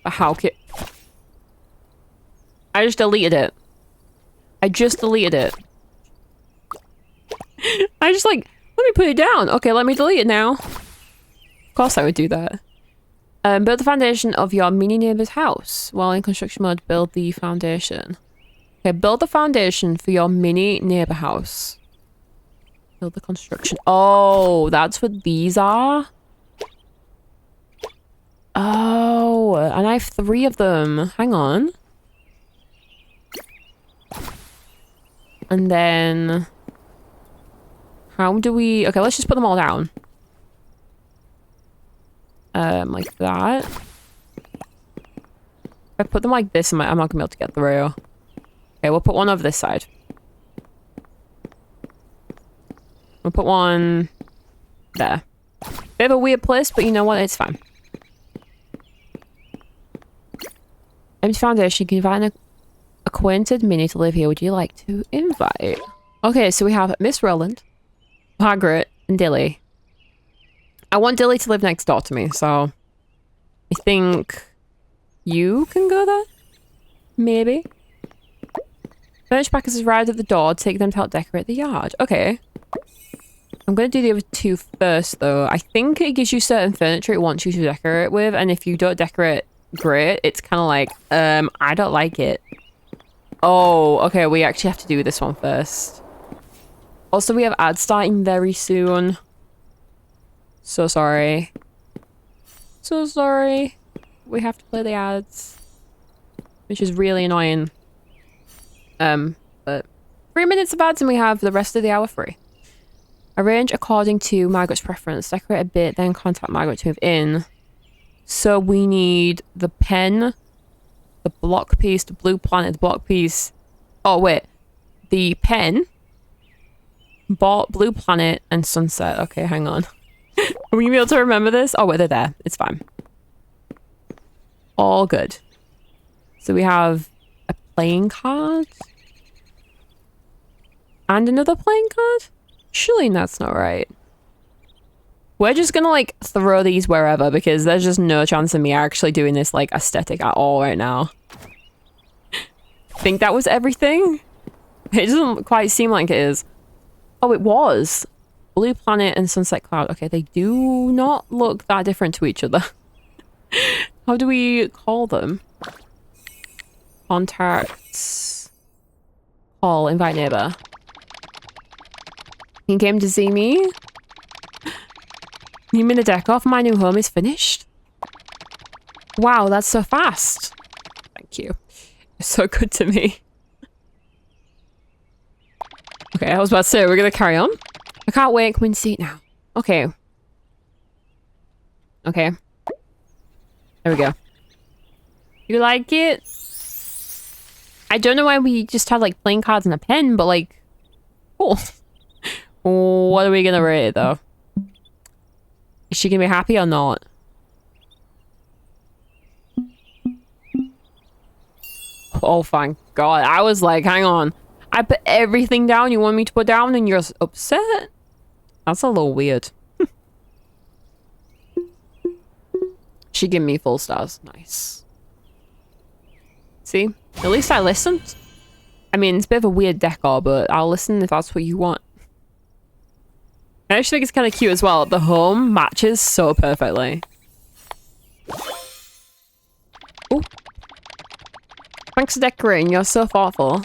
But how can... I just deleted it. I just deleted it. I just like, let me put it down. Okay, let me delete it now. Of course I would do that. Build the foundation of your mini neighbor's house. While in construction mode, build the foundation. Okay, build the foundation for your mini neighbor house. Build the construction. Oh, that's what these are? Oh, and I have 3 of them. Hang on. And then... how do we... okay, let's just put them all down. Like that. If I put them like this, I'm not gonna be able to get through. Okay, we'll put one over this side. We'll put one there. Bit of a weird place, but you know what? It's fine. Empty foundation. You can invite an acquainted mini to live here. Would you like to invite? Okay, so we have Miss Roland, Margaret, and Dilly. I want Dilly to live next door to me, so I think you can go there? Maybe? Furniture packers arrived at the door. Take them to help decorate the yard. Okay. I'm going to do the other 2 first, though. I think it gives you certain furniture it wants you to decorate with, and if you don't decorate great, it's kind of like, I don't like it. Oh, okay, we actually have to do this one first. Also, we have ads starting very soon. So sorry. So sorry. We have to play the ads. Which is really annoying. But 3 minutes of ads and we have the rest of the hour free. Arrange according to Margaret's preference. Decorate a bit, then contact Margaret to move in. So we need the pen, the block piece, the blue planet, the block piece. Oh, wait. The pen, blue planet, and sunset. Okay, hang on. Are we gonna be able to remember this? Oh, wait, they're there. It's fine. All good. So we have a playing card. And another playing card? Surely that's not right. We're just gonna, like, throw these wherever because there's just no chance of me actually doing this, like, aesthetic at all right now. Think that was everything? It doesn't quite seem like it is. Oh, it was. Blue planet and sunset cloud. Okay, they do not look that different to each other. How do we call them? Contacts. Call, invite neighbor. You came to see me? You mean the deck off my new home is finished? Wow, that's so fast. Thank you. You're so good to me. Okay, I was about to say, we're gonna carry on. I can't wait. Come and see it now. Okay. Okay. There we go. You like it? I don't know why we just have, like, playing cards and a pen, but, like, cool. What are we gonna rate it, though? Is she gonna be happy or not? Oh, thank God. I was like, hang on. I put everything down you want me to put down and you're upset? That's a little weird. She gave me full stars. Nice. See? At least I listened. I mean, it's a bit of a weird decor, but I'll listen if that's what you want. I actually think it's kind of cute as well. The home matches so perfectly. Ooh. Thanks for decorating. You're so thoughtful.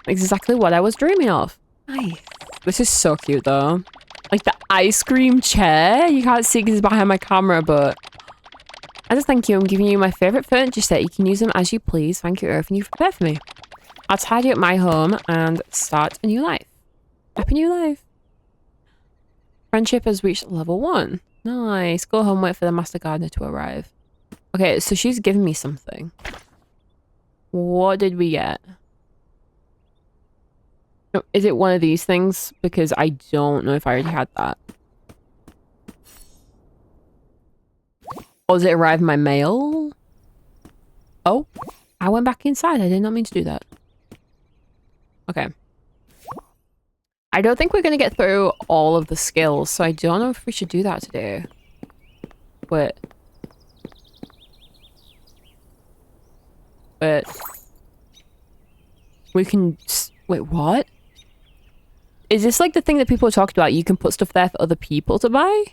Exactly what I was dreaming of. Nice. This is so cute, though. Like the ice cream chair. You can't see because it's behind my camera, but... As a thank you, I'm giving you my favourite furniture set. You can use them as you please. Thank you for everything you've prepared for me. I'll tidy up my home and start a new life. Happy new life. Friendship has reached level 1. Nice. Go home, wait for the master gardener to arrive. Okay, so she's giving me something. What did we get? Oh, is it one of these things? Because I don't know if I already had that. Oh, does it arrive in my mail? Oh, I went back inside. I did not mean to do that. Okay. I don't think we're going to get through all of the skills, so I don't know if we should do that today. But we can... Wait, what? Is this like the thing that people talked about? You can put stuff there for other people to buy?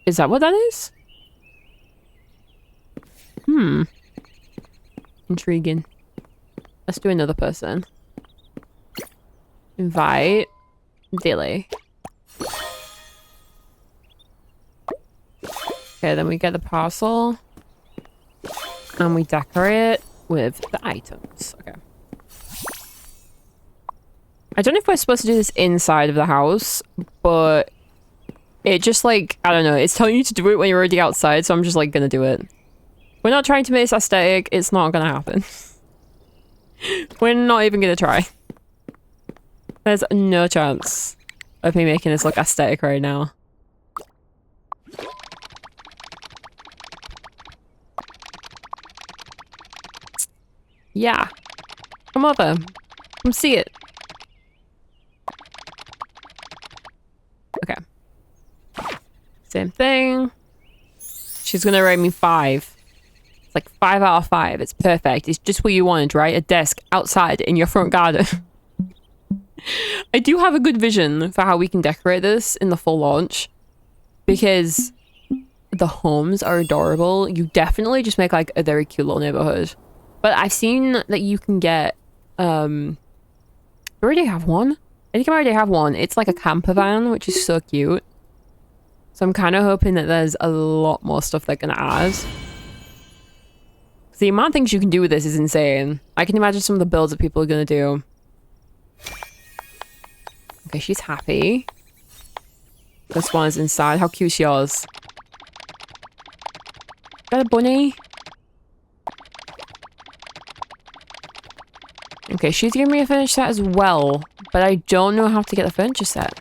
Is that what that is? Intriguing. Let's do another person. Invite. Dilly. Okay, then we get the parcel. And we decorate with the items. Okay. I don't know if we're supposed to do this inside of the house, but it just like, I don't know, it's telling you to do it when you're already outside, so I'm just like gonna do it. We're not trying to make this aesthetic, it's not gonna happen. We're not even gonna try. There's no chance of me making this look aesthetic right now. Yeah. Come over. Come see it. Okay. Same thing. She's gonna rate me 5. It's like 5 out of 5. It's perfect. It's just what you wanted, right? A desk outside in your front garden. I do have a good vision for how we can decorate this in the full launch. Because the homes are adorable. You definitely just make like a very cute little neighborhood. But I've seen that you can get... I already have one. I think I already have one. It's like a camper van, which is so cute. So I'm kind of hoping that there's a lot more stuff they're going to add. The amount of things you can do with this is insane. I can imagine some of the builds that people are going to do. Okay, she's happy. This one is inside. How cute is yours? Got a bunny? Okay, she's giving me a furniture set as well, but I don't know how to get the furniture set.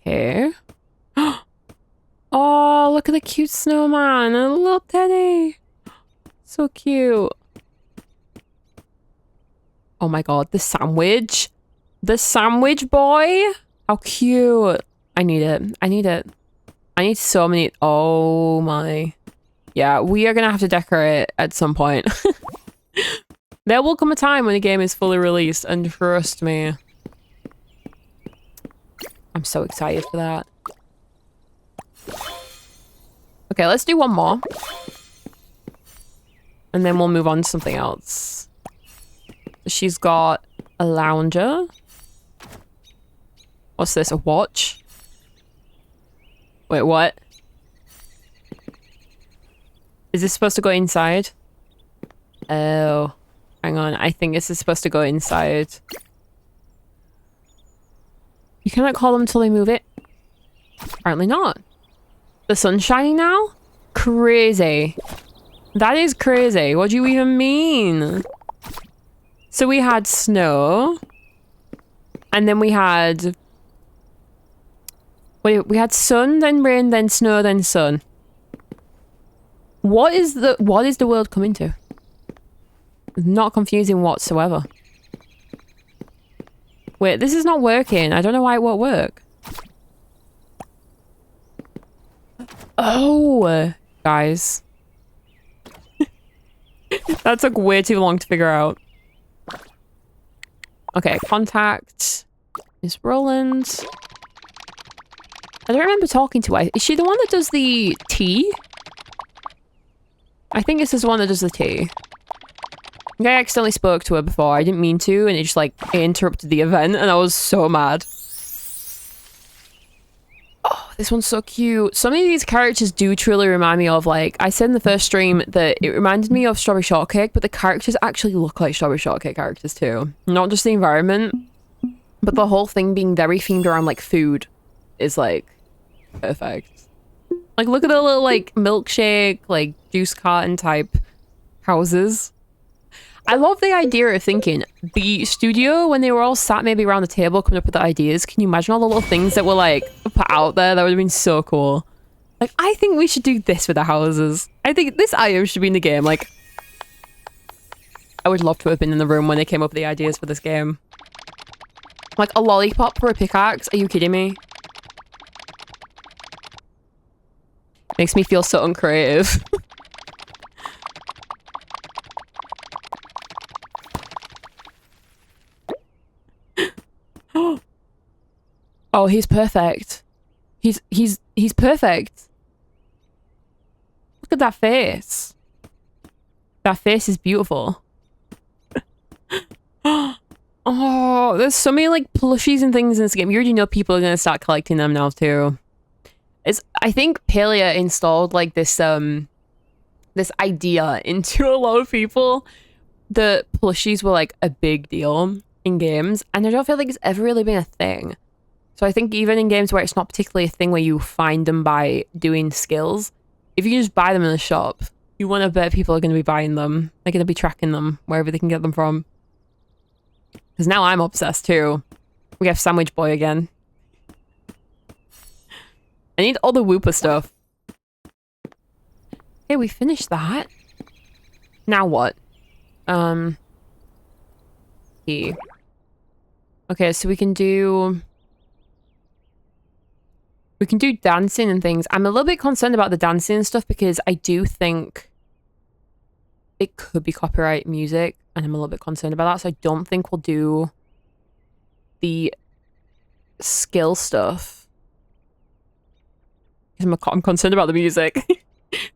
Here. Oh, look at the cute snowman and a little teddy. So cute. Oh my god, the sandwich. The sandwich boy. How cute. I need it. I need it. I need so many. Oh my. Yeah, we are gonna have to decorate at some point. There will come a time when the game is fully released, and trust me. I'm so excited for that. Okay, let's do one more. And then we'll move on to something else. She's got a lounger. What's this? A watch? Wait, what? Is this supposed to go inside? Oh. Hang on. I think this is supposed to go inside. You cannot call them until they move it. Apparently not. The sun's shining now? Crazy. That is crazy. What do you even mean? So we had snow. And then we had... Wait, we had sun, then rain, then snow, then sun. What is the world coming to? Not confusing whatsoever. Wait, this is not working. I don't know why it won't work. Oh, guys. That took way too long to figure out. Okay, contact Miss Roland. I don't remember talking to her. Is she the one that does the tea? I think this is the one that does the tea. I accidentally spoke to her before. I didn't mean to, and it just like interrupted the event, and I was so mad. Oh, this one's so cute. Some of these characters do truly remind me of, like, I said in the first stream that it reminded me of Strawberry Shortcake, but the characters actually look like Strawberry Shortcake characters too. Not just the environment, but the whole thing being very themed around, like, food is, like, perfect. Like, look at the little, like, milkshake, like, juice carton type houses. I love the idea of thinking the studio, when they were all sat maybe around the table coming up with the ideas, can you imagine all the little things that were, like, put out there? That would have been so cool. Like, I think we should do this with the houses. I think this item should be in the game. Like, I would love to have been in the room when they came up with the ideas for this game. Like, a lollipop for a pickaxe? Are you kidding me? Makes me feel so uncreative. Oh, he's perfect. He's perfect. Look at that face. That face is beautiful. Oh, there's so many like plushies and things in this game. You already know people are gonna start collecting them now too. I think Palia installed like this this idea into a lot of people. The plushies were like a big deal in games, and I don't feel like it's ever really been a thing. So I think even in games where it's not particularly a thing where you find them by doing skills, if you can just buy them in the shop, you want to bet people are going to be buying them. They're going to be tracking them wherever they can get them from. Because now I'm obsessed too. We have Sandwich Boy again. I need all the Whooper stuff. Okay, we finished that. Now what? Okay, so we can do dancing and things. I'm a little bit concerned about the dancing and stuff because I do think it could be copyright music, and I'm a little bit concerned about that, so I don't think we'll do the skill stuff. I'm concerned about the music.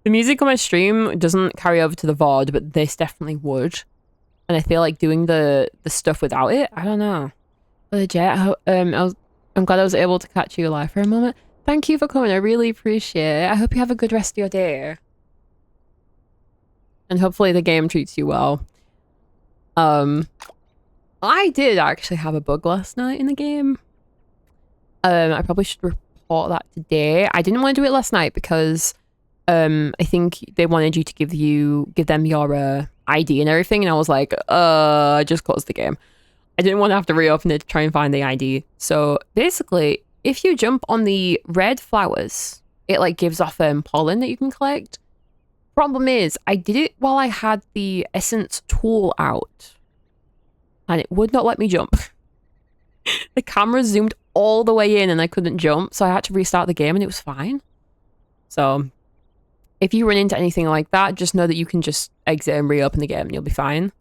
The music on my stream doesn't carry over to the VOD, but this definitely would. And I feel like doing the stuff without it, I don't know. Legit, I'm glad I was able to catch you live for a moment. Thank you for coming, I really appreciate it. I hope you have a good rest of your day. And hopefully the game treats you well. I did actually have a bug last night in the game. I probably should report that today. I didn't want to do it last night because I think they wanted you to give them your ID and everything, and I was like, I just closed the game. I didn't want to have to reopen it to try and find the ID. So basically, if you jump on the red flowers, it like gives off pollen that you can collect. Problem is, I did it while I had the essence tool out, and it would not let me jump. The camera zoomed all the way in and I couldn't jump, so I had to restart the game and it was fine. So if you run into anything like that, just know that you can just exit and reopen the game and you'll be fine.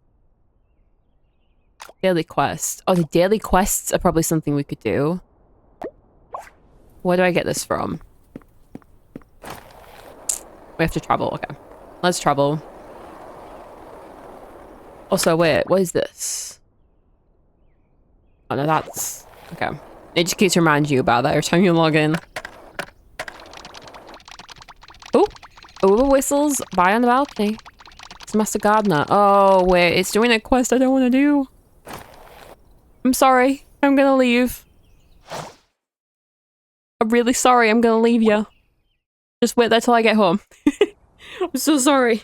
Daily quest. Oh, the daily quests are probably something we could do. Where do I get this from? We have to travel. Okay. Let's travel. Also, wait. What is this? Oh, no, that's... Okay. It just keeps reminding you about that every time you log in. Oh! Over whistles by on the balcony. It's Master Gardener. Oh, wait. It's doing a quest I don't want to do. I'm sorry. I'm gonna leave. I'm really sorry. I'm gonna leave you. Just wait there till I get home. I'm so sorry.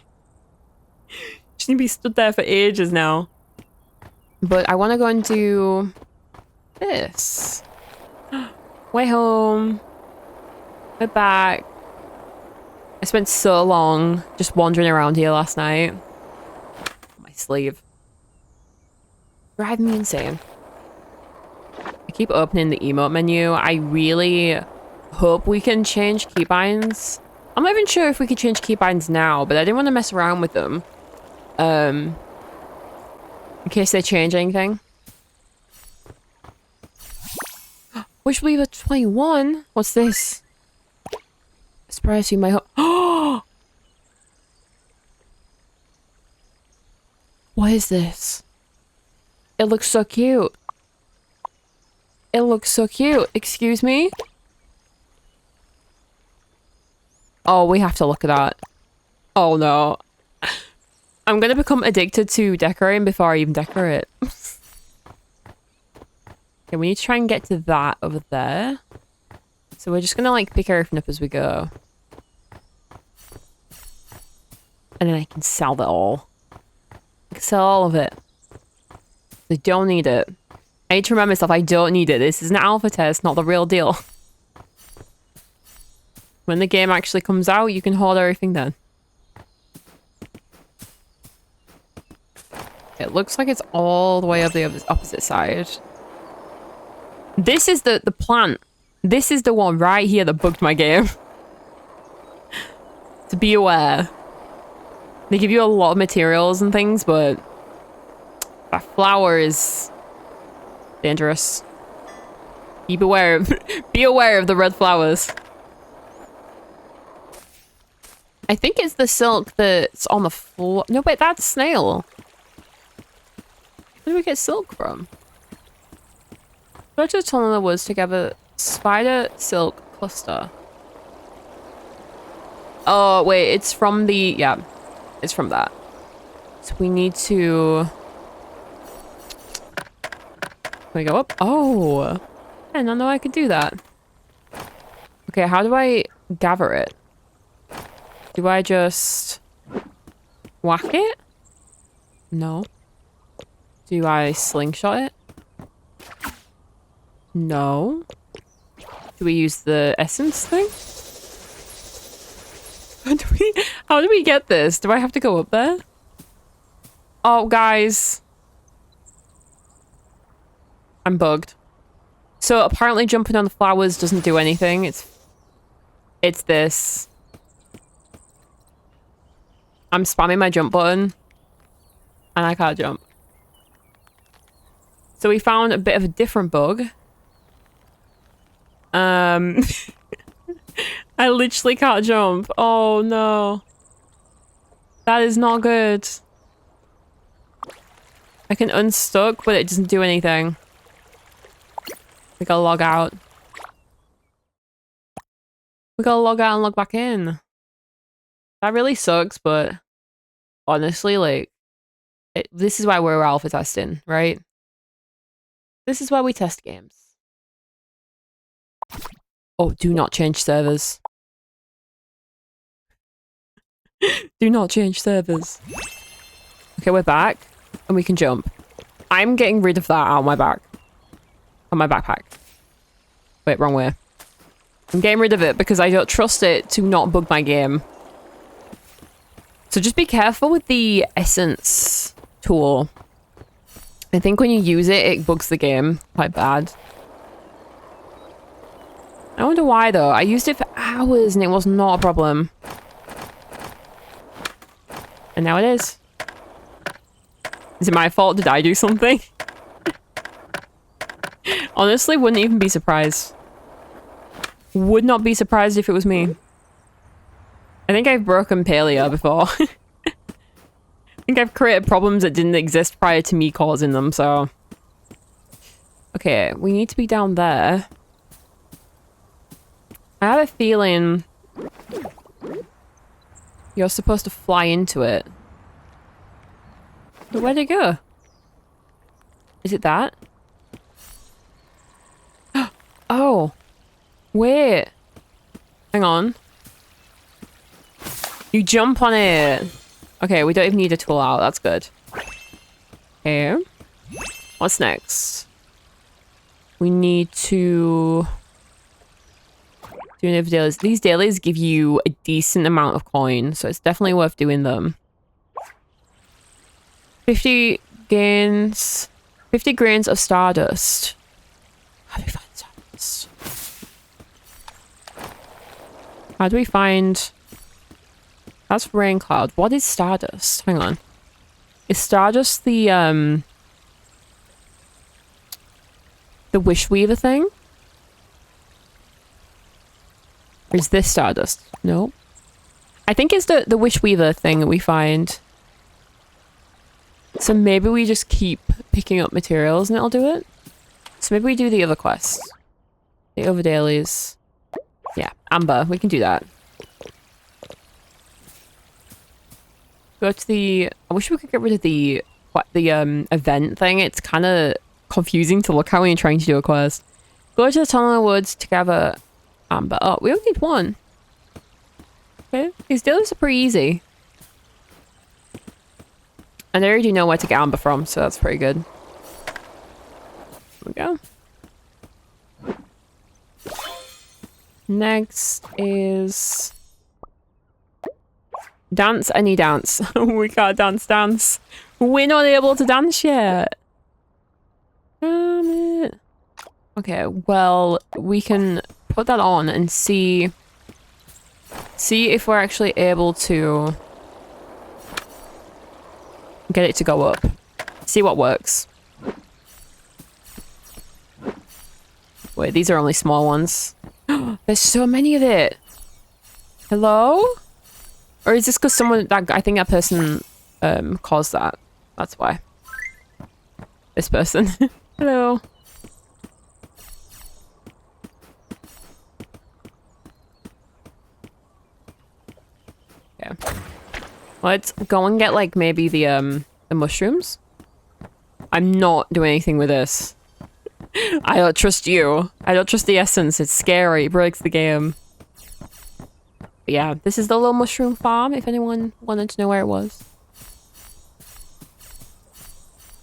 Just need to be stood there for ages now. But I want to go and do this. Way home. We're back. I spent so long just wandering around here last night. My sleeve. Driving me insane. I keep opening the emote menu. I really hope we can change keybinds. I'm not even sure if we could change keybinds now, but I didn't want to mess around with them. In case they change anything. Wish we were 21. What's this? Surprise you, my oh! What is this? It looks so cute. It looks so cute. Excuse me? Oh, we have to look at that. Oh no. I'm gonna become addicted to decorating before I even decorate. Okay, we need to try and get to that over there. So we're just gonna like pick everything up as we go. And then I can sell that all. I can sell all of it. I don't need it. I need to remind myself I don't need it. This is an alpha test, not the real deal. When the game actually comes out, you can hoard everything then. It looks like it's all the way up the opposite side. This is the plant. This is the one right here that bugged my game. To be aware. They give you a lot of materials and things, but that flower is dangerous. Be aware of, be aware of the red flowers. I think it's the silk that's on the floor. No, wait, that's snail. Where do we get silk from? Search a tunnel in the woods to gather spider silk cluster. Oh, wait, it's from the... Yeah, it's from that. So we need to... Can we go up? Oh! I did not know I could do that. Okay, how do I gather it? Do I just... whack it? No. Do I slingshot it? No. Do we use the essence thing? How do we get this? Do I have to go up there? Oh, guys. I'm bugged. So apparently jumping on the flowers doesn't do anything. It's this. I'm spamming my jump button. And I can't jump. So we found a bit of a different bug. I literally can't jump. Oh no. That is not good. I can unstuck, but it doesn't do anything. We gotta log out. We gotta log out and log back in. That really sucks, but honestly, like, this is why we're alpha testing, right? This is why we test games. Oh, do not change servers. Do not change servers. Okay, we're back. And we can jump. I'm getting rid of that out of my back. On my backpack. Wait, wrong way. I'm getting rid of it because I don't trust it to not bug my game. So just be careful with the essence tool. I think when you use it, it bugs the game quite bad. I wonder why though. I used it for hours and it was not a problem. And now it is. Is it my fault? Did I do something? Honestly, wouldn't even be surprised. Would not be surprised if it was me. I think I've broken Paleo before. I think I've created problems that didn't exist prior to me causing them, so... Okay, we need to be down there. I have a feeling... you're supposed to fly into it. But where'd it go? Is it that? Oh. Wait. Hang on. You jump on it. Okay, we don't even need a tool out. That's good. Okay. What's next? We need to... do another dailies. These dailies give you a decent amount of coins, so it's definitely worth doing them. 50 gains... 50 grains of stardust. How do we find stardust? How do we find... That's rain cloud. What is stardust? Hang on. Is stardust the wish weaver thing? Or is this stardust? No. I think it's the wish weaver thing that we find. So maybe we just keep picking up materials and it'll do it? So maybe we do the other quests. The other dailies. Yeah, Amber. We can do that. Go to the... I wish we could get rid of the event thing. It's kind of confusing to look at when you're trying to do a quest. Go to the tunnel in the woods to gather amber. Oh, we only need one. Okay. These deals are pretty easy. And I already know where to get amber from, so that's pretty good. There we go. Next is... Dance any dance. We can't dance. We're not able to dance yet. Damn it. Okay, well, we can put that on and see if we're actually able to get it to go up. See what works. Wait, these are only small ones. There's so many of it. Hello? Or is this because someone that I think that person caused that? That's why. This person. Hello. Yeah. Let's go and get like maybe the mushrooms. I'm not doing anything with this. I don't trust you. I don't trust the essence. It's scary. It breaks the game. But yeah, this is the little mushroom farm, if anyone wanted to know where it was.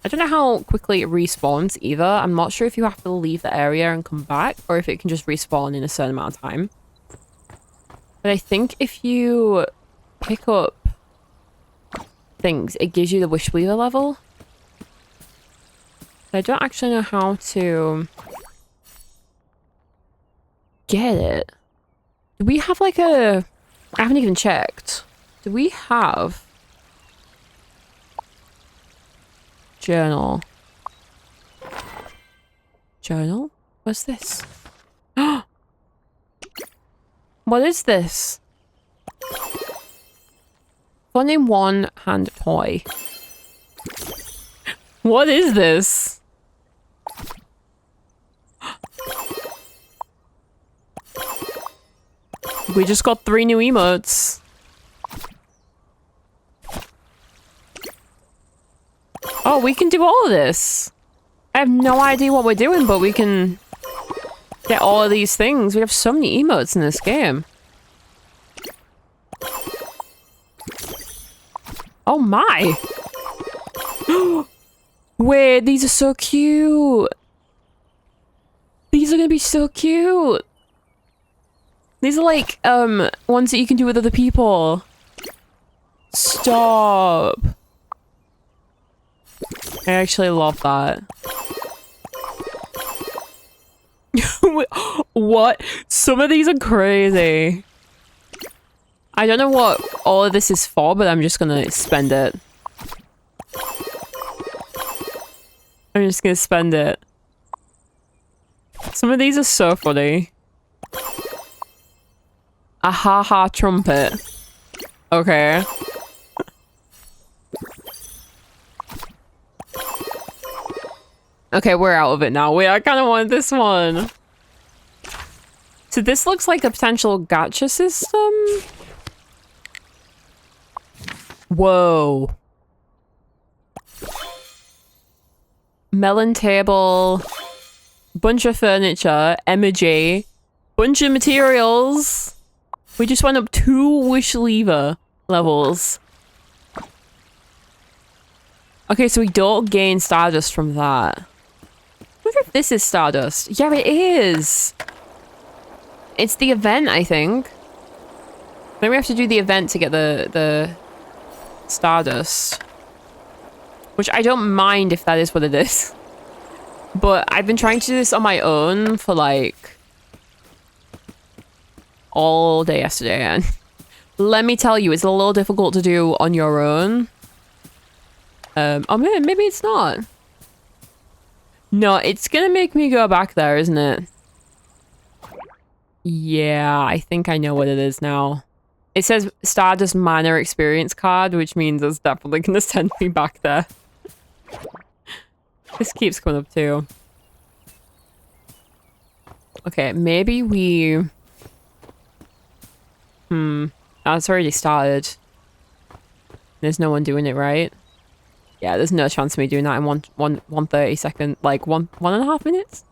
I don't know how quickly it respawns either. I'm not sure if you have to leave the area and come back, or if it can just respawn in a certain amount of time. But I think if you pick up things, it gives you the wish weaver level. I don't actually know how to get it. Do we have like a... I haven't even checked. Do we have... Journal? Journal? What's this? What is this? Fun in one hand toy. What is this? We just got 3 new emotes. Oh, we can do all of this. I have no idea what we're doing, but we can get all of these things. We have so many emotes in this game. Oh my. Wait, these are so cute. These are gonna be so cute. These are like, ones that you can do with other people. Stop. I actually love that. What? Some of these are crazy. I don't know what all of this is for, but I'm just gonna spend it. I'm just gonna spend it. Some of these are so funny. A ha-ha trumpet. Okay. Okay, we're out of it now. Wait, I kind of want this one. So this looks like a potential gacha system. Whoa. Melon table. Bunch of furniture. Emoji. Bunch of materials. We just went up 2 wish lever levels. Okay, so we don't gain Stardust from that. I wonder if this is Stardust. Yeah, it is. It's the event, I think. Then we have to do the event to get the Stardust. Which I don't mind if that is what it is. But I've been trying to do this on my own for like all day yesterday, and let me tell you, it's a little difficult to do on your own. Oh man, maybe it's not. No, it's gonna make me go back there, isn't it? Yeah, I think I know what it is now. It says Stardust Minor Experience card, which means it's definitely gonna send me back there. This keeps coming up too. Okay, maybe we... Oh, it's already started. There's no one doing it, right? Yeah, there's no chance of me doing that in 1:30 second, like 1.5 minutes?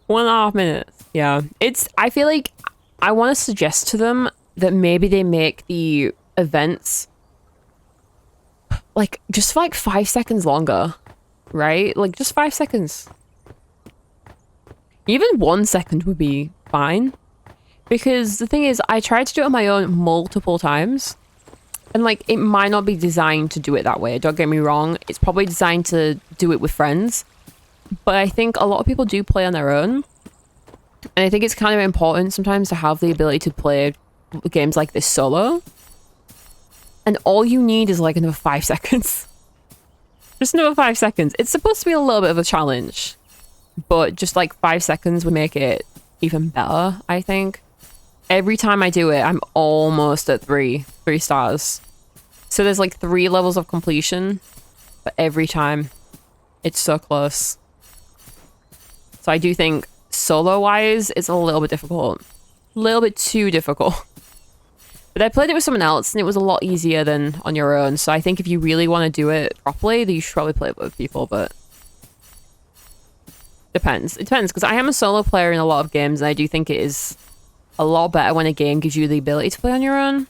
1.5 minutes. Yeah. I feel like I want to suggest to them that maybe they make the events like just for like 5 seconds longer, right? Like just 5 seconds. Even 1 second would be fine. Because the thing is, I tried to do it on my own multiple times. And like, it might not be designed to do it that way. Don't get me wrong. It's probably designed to do it with friends. But I think a lot of people do play on their own. And I think it's kind of important sometimes to have the ability to play games like this solo. And all you need is like another 5 seconds. Just another 5 seconds. It's supposed to be a little bit of a challenge. But just like 5 seconds would make it even better, I think. Every time I do it, I'm almost at 3 stars. So there's like 3 levels of completion. But every time, it's so close. So I do think solo-wise, it's a little bit difficult. A little bit too difficult. But I played it with someone else, and it was a lot easier than on your own. So I think if you really want to do it properly, then you should probably play it with people, but... Depends. It depends, because I am a solo player in a lot of games, and I do think it is a lot better when a game gives you the ability to play on your own.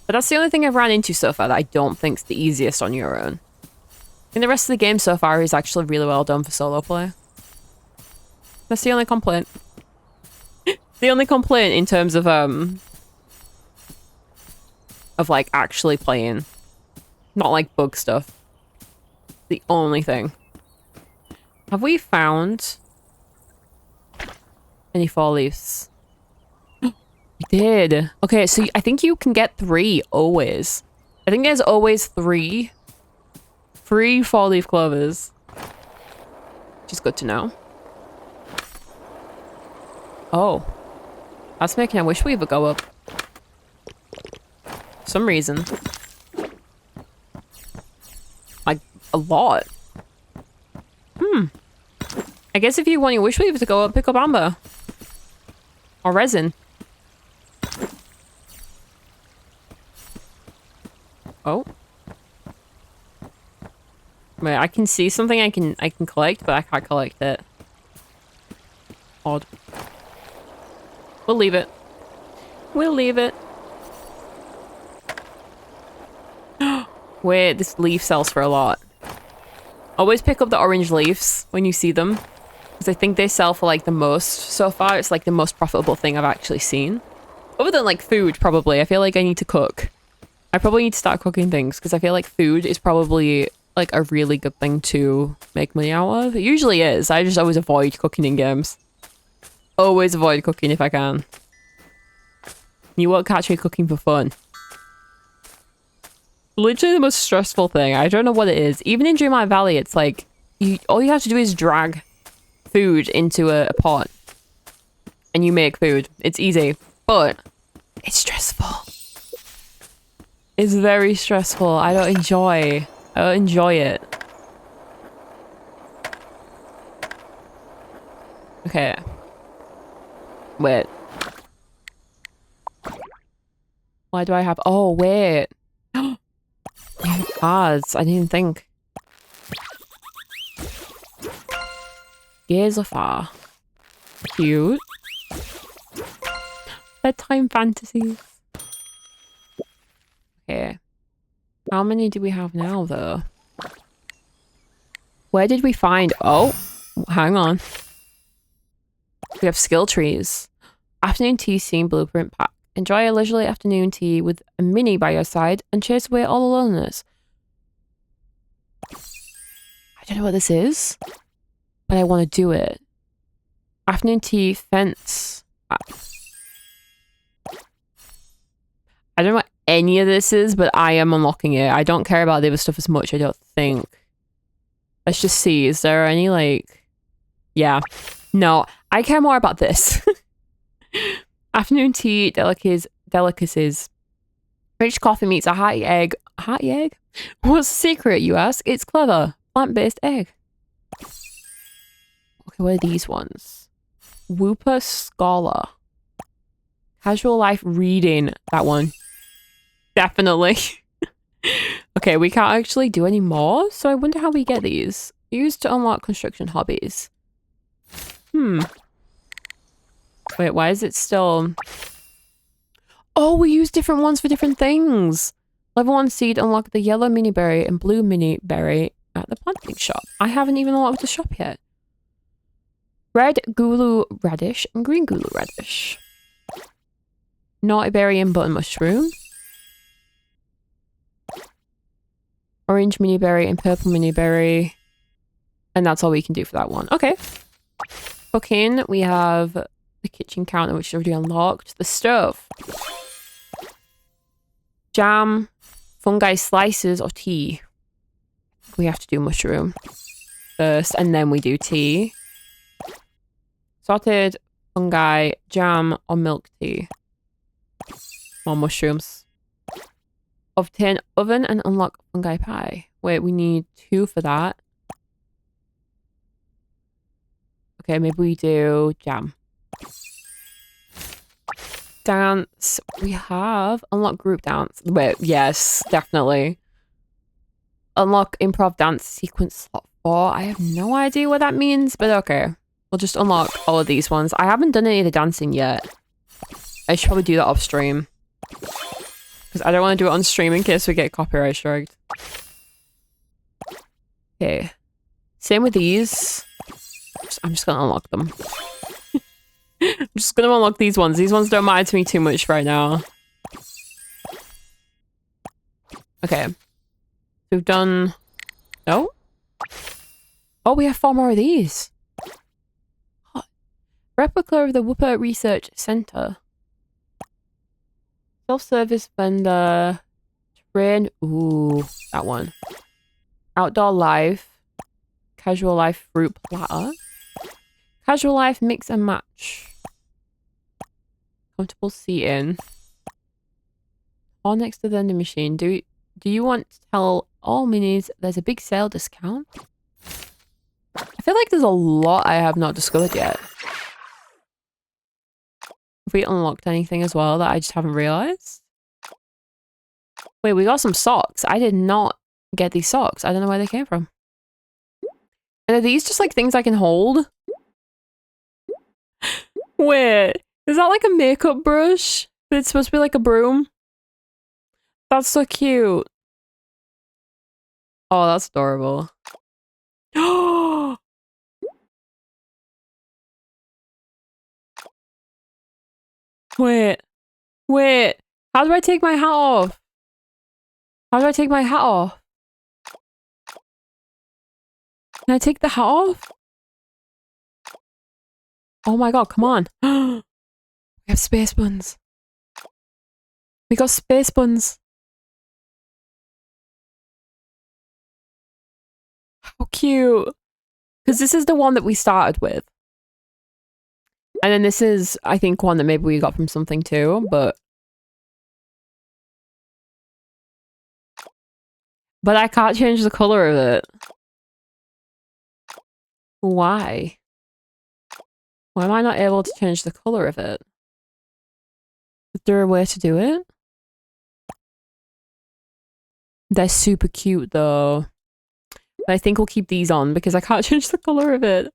But that's the only thing I've ran into so far that I don't think is the easiest on your own. And the rest of the game so far is actually really well done for solo play. That's the only complaint. The only complaint in terms of like actually playing. Not like bug stuff. The only thing. Have we found any fall leaves? We did. Okay, so I think you can get 3 always. I think there's always 3 free fall leaf clovers. Which is good to know. Oh. That's making a wish weaver go up. For some reason. Like, a lot. I guess if you want your wish weaver to go up, pick up amber. Or resin. Oh. Wait, I can see something I can collect, but I can't collect it. Odd. We'll leave it. We'll leave it. Wait, this leaf sells for a lot. Always pick up the orange leaves when you see them. Because I think they sell for like the most so far. It's like the most profitable thing I've actually seen. Other than like food, probably. I feel like I need to cook. I probably need to start cooking things because I feel like food is probably like a really good thing to make money out of. It usually is. I just always avoid cooking in games. Always avoid cooking if I can. You won't catch me cooking for fun. Literally the most stressful thing. I don't know what it is. Even in Dreamlight Valley, it's like all you have to do is drag food into a pot and you make food. It's easy, but it's stressful. It's very stressful. I don't enjoy it. Okay. Wait. Why do I have... Oh, wait. Cards. I didn't think. Gears of Far. Cute. Bedtime fantasies. Okay. How many do we have now, though? Where did we find... Oh, hang on. We have skill trees. Afternoon tea scene blueprint pack. Enjoy a leisurely afternoon tea with a mini by your side and chase away all the loneliness. I don't know what this is, but I want to do it. Afternoon tea fence. I don't know what any of this is, but I am unlocking it. I don't care about the other stuff as much, I don't think. Let's just see. Is there any, like... Yeah. No, I care more about this. Afternoon tea delicacies. Rich coffee meets a hearty egg. Hearty egg? What's the secret, you ask? It's clever. Plant-based egg. Okay, what are these ones? Whooper Scholar. Casual life reading. That one. Definitely. Okay, we can't actually do any more, so I wonder how we get these. Used to unlock construction hobbies. Wait, why is it still... Oh, we use different ones for different things. Level 1 seed, unlock the yellow mini berry and blue mini berry at the planting shop. I haven't even unlocked the shop yet. Red gulu radish and green gulu radish. Naughty berry and button mushroom. Orange mini berry and purple mini berry. And that's all we can do for that one. Okay. Cooking, we have the kitchen counter, which is already unlocked. The stove. Jam, fungi slices, or tea. We have to do mushroom first, and then we do tea. Sauteed fungi, jam, or milk tea. More mushrooms. Obtain oven and unlock fungi pie. Wait, we need 2 for that. Okay, maybe we do jam. Dance. We have unlock group dance. Wait, yes, definitely. Unlock improv dance sequence slot 4. I have no idea what that means, but okay. We'll just unlock all of these ones. I haven't done any of the dancing yet. I should probably do that off stream. Because I don't want to do it on stream in case we get copyright striked. Okay. Same with these. I'm just gonna unlock them. I'm just gonna unlock these ones. These ones don't matter to me too much right now. Okay. So we've done... Oh? Oh, we have 4 more of these. What? Replica of the Whooper Research Center. Self-service vendor. Train. Ooh, that one. Outdoor life. Casual life fruit platter. Casual life mix and match. Comfortable seating. All next to the vending machine. Do you want to tell all minis there's a big sale discount? I feel like there's a lot I have not discovered yet. Have we unlocked anything as well that I just haven't realized? Wait, we got some socks. I did not get these socks. I don't know where they came from. And are these just like things I can hold? Wait, is that like a makeup brush? But it's supposed to be like a broom? That's so cute. Oh, that's adorable. Wait. Wait. How do I take my hat off? How do I take my hat off? Can I take the hat off? Oh my god, come on. We have space buns. We got space buns. How cute. Because this is the one that we started with. And then this is, I think, one that maybe we got from something too, but... But I can't change the color of it. Why? Why am I not able to change the color of it? Is there a way to do it? They're super cute though. But I think we'll keep these on because I can't change the color of it.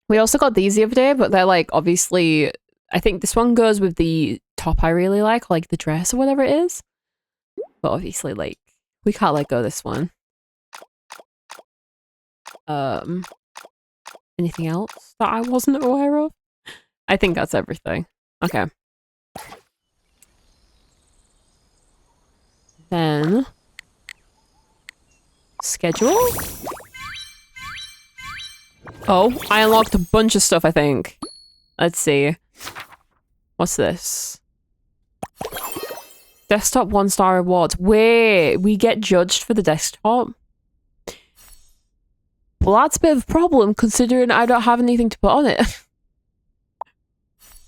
We also got these the other day, but they're like, obviously, I think this one goes with the top I really like the dress or whatever it is. But obviously, like, we can't let go of this one. Anything else that I wasn't aware of? I think that's everything. Okay. Then... schedule? Oh, I unlocked a bunch of stuff, I think. Let's see. What's this? Desktop 1-star rewards. Wait, we get judged for the desktop? Well, that's a bit of a problem considering I don't have anything to put on it.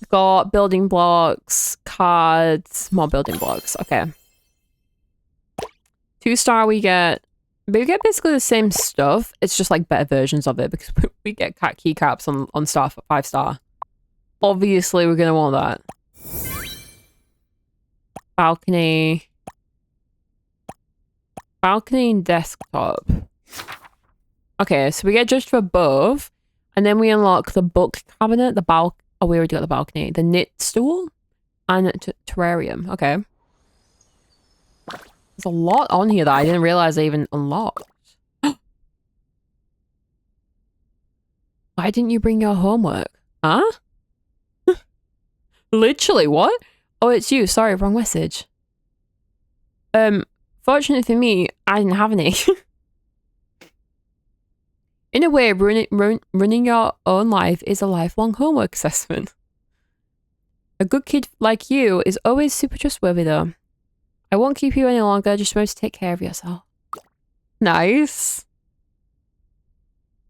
Got building blocks, cards, more building blocks. Okay. 2-star we get basically the same stuff. It's just like better versions of it because we get keycaps on star 5-star. Obviously, we're gonna want that. Balcony. Balcony and desktop. Okay, so we get judged for both. And then we unlock the book cabinet, oh, we already got the balcony. The knit stool and terrarium. Okay. There's a lot on here that I didn't realize I even unlocked. Why didn't you bring your homework? Huh? Literally, what? Oh, it's you. Sorry, wrong message. Fortunately for me, I didn't have any. In a way, running your own life is a lifelong homework assessment. A good kid like you is always super trustworthy, though. I won't keep you any longer, just remember to take care of yourself. Nice.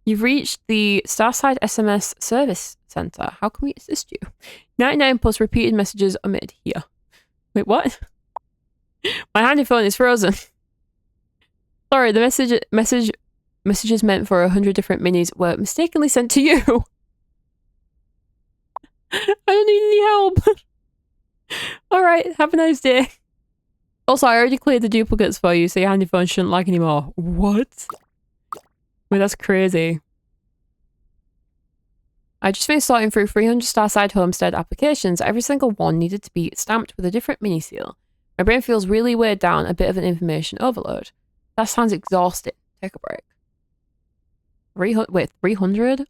You've reached the Starside SMS Service Center. How can we assist you? 99 plus repeated messages omitted here. Wait, what? My handy phone is frozen. Sorry, the messages meant for 100 different minis were mistakenly sent to you. I don't need any help. Alright, have a nice day. Also, I already cleared the duplicates for you, so your handy phone shouldn't lag anymore. What? Wait, that's crazy. I just finished sorting through 300 Starside Homestead applications. Every single one needed to be stamped with a different mini seal. My brain feels really weighed down, a bit of an information overload. That sounds exhausting. Take a break. 300?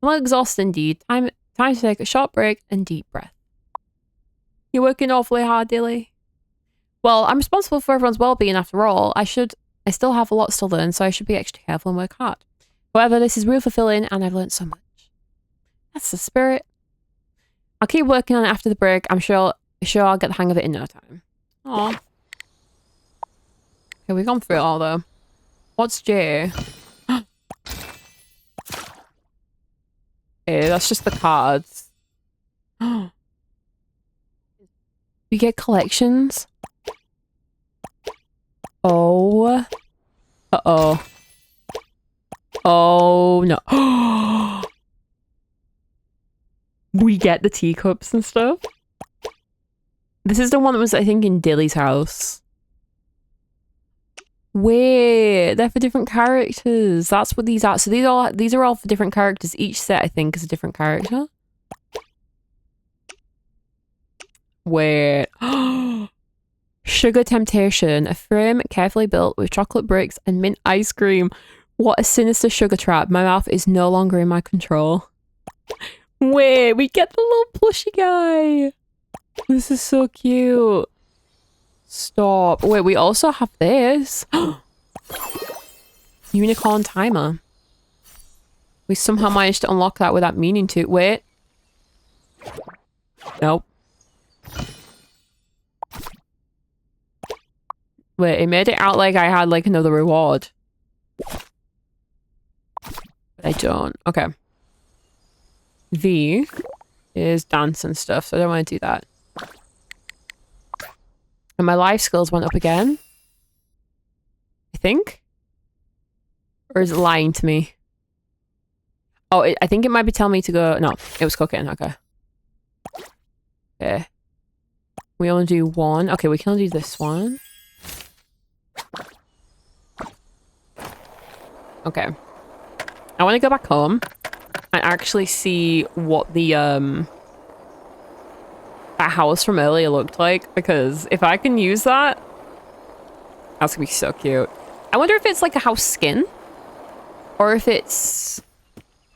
I'm exhausted indeed. Time to take a short break and deep breath. You're working awfully hard, Dilly. Well, I'm responsible for everyone's well-being after all. I still have a lot to learn, so I should be extra careful and work hard. However, this is real fulfilling and I've learned so much. That's the spirit. I'll keep working on it after the break. I'm sure I'll get the hang of it in no time. Aw. Okay, we've gone through it all though. What's J? Okay, that's just the cards. We get collections. Oh. Uh-oh. Oh, no. We get the teacups and stuff. This is the one that was, I think, in Dilly's house. Wait, they're for different characters. That's what these are. So these are all for different characters. Each set, I think, is a different character. Wait. Sugar Temptation. A frame carefully built with chocolate bricks and mint ice cream. What a sinister sugar trap. My mouth is no longer in my control. Wait, we get the little plushy guy. This is so cute. Stop. Wait, we also have this. Unicorn timer. We somehow managed to unlock that without meaning to. Wait. Nope. Wait, it made it out like I had like another reward. But I don't. Okay. V is dance and stuff, so I don't want to do that. And my life skills went up again. I think. Or is it lying to me? Oh, I think it might be telling me to go... No, it was cooking. Okay. Okay. We only do one. Okay, we can only do this one. Okay. I want to go back home and actually see what the that house from earlier looked like, because if I can use that, that's gonna be so cute. I wonder if it's like a house skin or if it's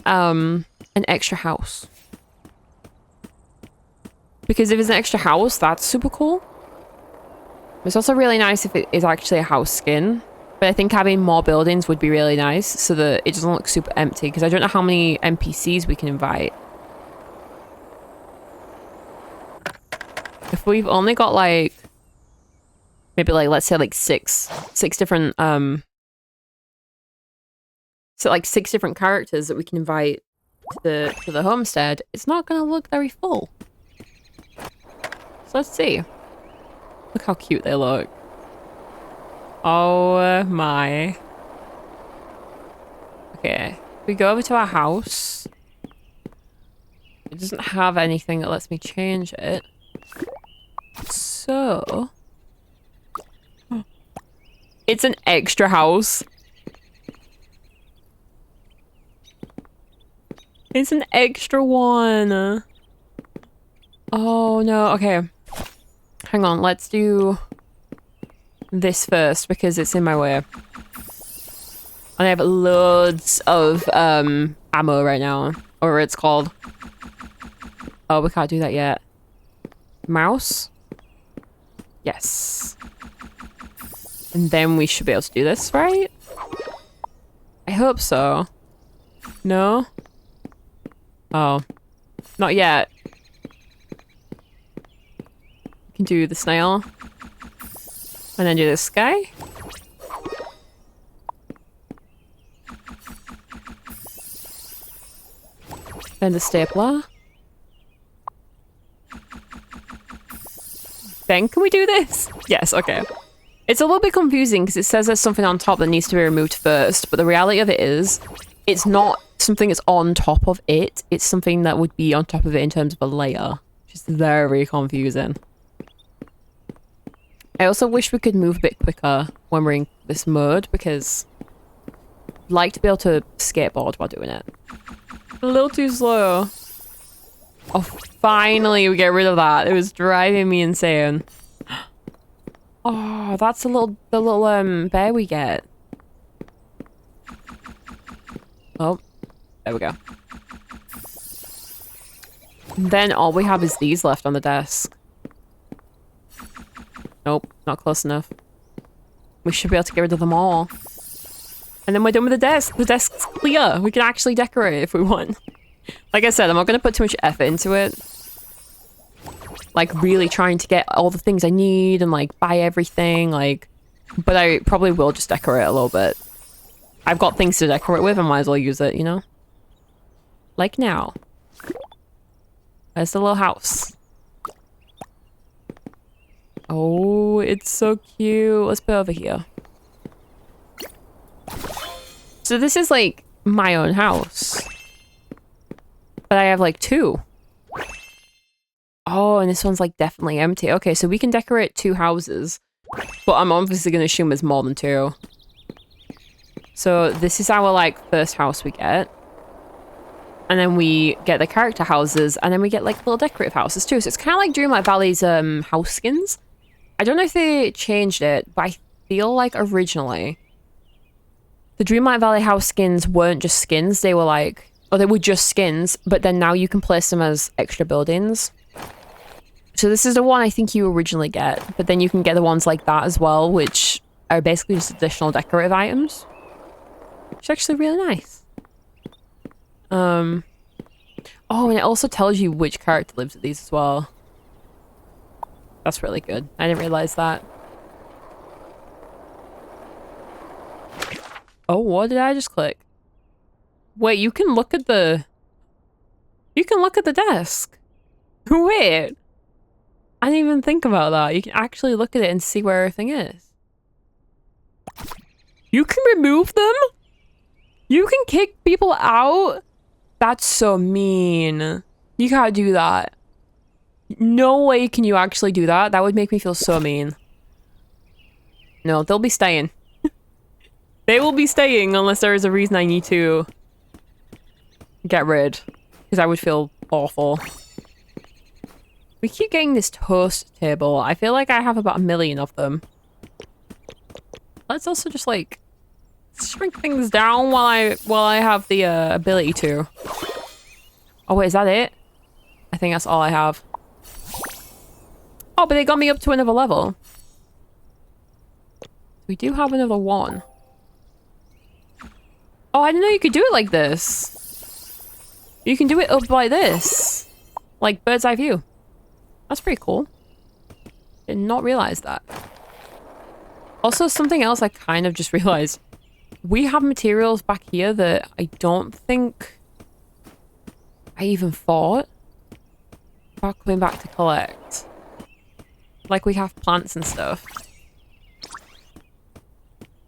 an extra house. Because if it's an extra house, that's super cool. It's also really nice if it is actually a house skin. But I think having more buildings would be really nice so that it doesn't look super empty, because I don't know how many NPCs we can invite. If we've only got like maybe like, let's say like six different so like 6 different characters that we can invite to the homestead, it's not gonna look very full. So let's see. Look how cute they look. Oh my. Okay. We go over to our house. It doesn't have anything that lets me change it. So... It's an extra house. It's an extra one. Oh no, okay. Hang on, let's do this first because it's in my way. And I have loads of ammo right now. Or it's called. Oh, we can't do that yet. Mouse? Yes. And then we should be able to do this, right? I hope so. No? Oh. Not yet. We can do the snail. And then do this guy. Then the stapler. Then can we do this? Yes, okay. It's a little bit confusing because it says there's something on top that needs to be removed first, but the reality of it is, it's not something that's on top of it, it's something that would be on top of it in terms of a layer. Which is very confusing. I also wish we could move a bit quicker when we're in this mode, because I'd like to be able to skateboard while doing it. A little too slow. Oh, finally we get rid of that. It was driving me insane. Oh, that's the little bear we get. Oh, there we go. And then all we have is these left on the desk. Nope, not close enough. We should be able to get rid of them all. And then we're done with the desk. The desk's clear. We can actually decorate if we want. Like I said, I'm not going to put too much effort into it. Like, really trying to get all the things I need and, like, buy everything, like... But I probably will just decorate a little bit. I've got things to decorate with, I might as well use it, you know? Like now. There's the little house. Oh, it's so cute. Let's put it over here. So this is, like, my own house. But I have, like, two. Oh, and this one's, like, definitely empty. Okay, so we can decorate two houses. But I'm obviously going to assume there's more than two. So this is our, like, first house we get. And then we get the character houses. And then we get, like, little decorative houses, too. So it's kind of like Dreamlight Valley's house skins. I don't know if they changed it, but I feel like originally the Dreamlight Valley house skins weren't just skins. They were, like... Or they were just skins. But then now you can place them as extra buildings. So this is the one I think you originally get, but then you can get the ones like that as well, which are basically just additional decorative items. Which is actually really nice. Oh, and it also tells you which character lives at these as well. That's really good. I didn't realize that. Oh, what did I just click? Wait, you can look at the... You can look at the desk. Wait. I didn't even think about that. You can actually look at it and see where everything is. You can remove them? You can kick people out? That's so mean. You can't do that. No way can you actually do that. That would make me feel so mean. No, they'll be staying. They will be staying unless there is a reason I need to get rid. Because I would feel awful. We keep getting this toast table. I feel like I have about 1 million of them. Let's also just, like, shrink things down while I have the ability to. Oh wait, is that it? I think that's all I have. Oh, but they got me up to another level. We do have another one. Oh, I didn't know you could do it like this. You can do it up like this. Like bird's eye view. That's pretty cool. Did not realize that. Also, something else I kind of just realized. We have materials back here that I don't think I even thought about coming back to collect. Like we have plants and stuff.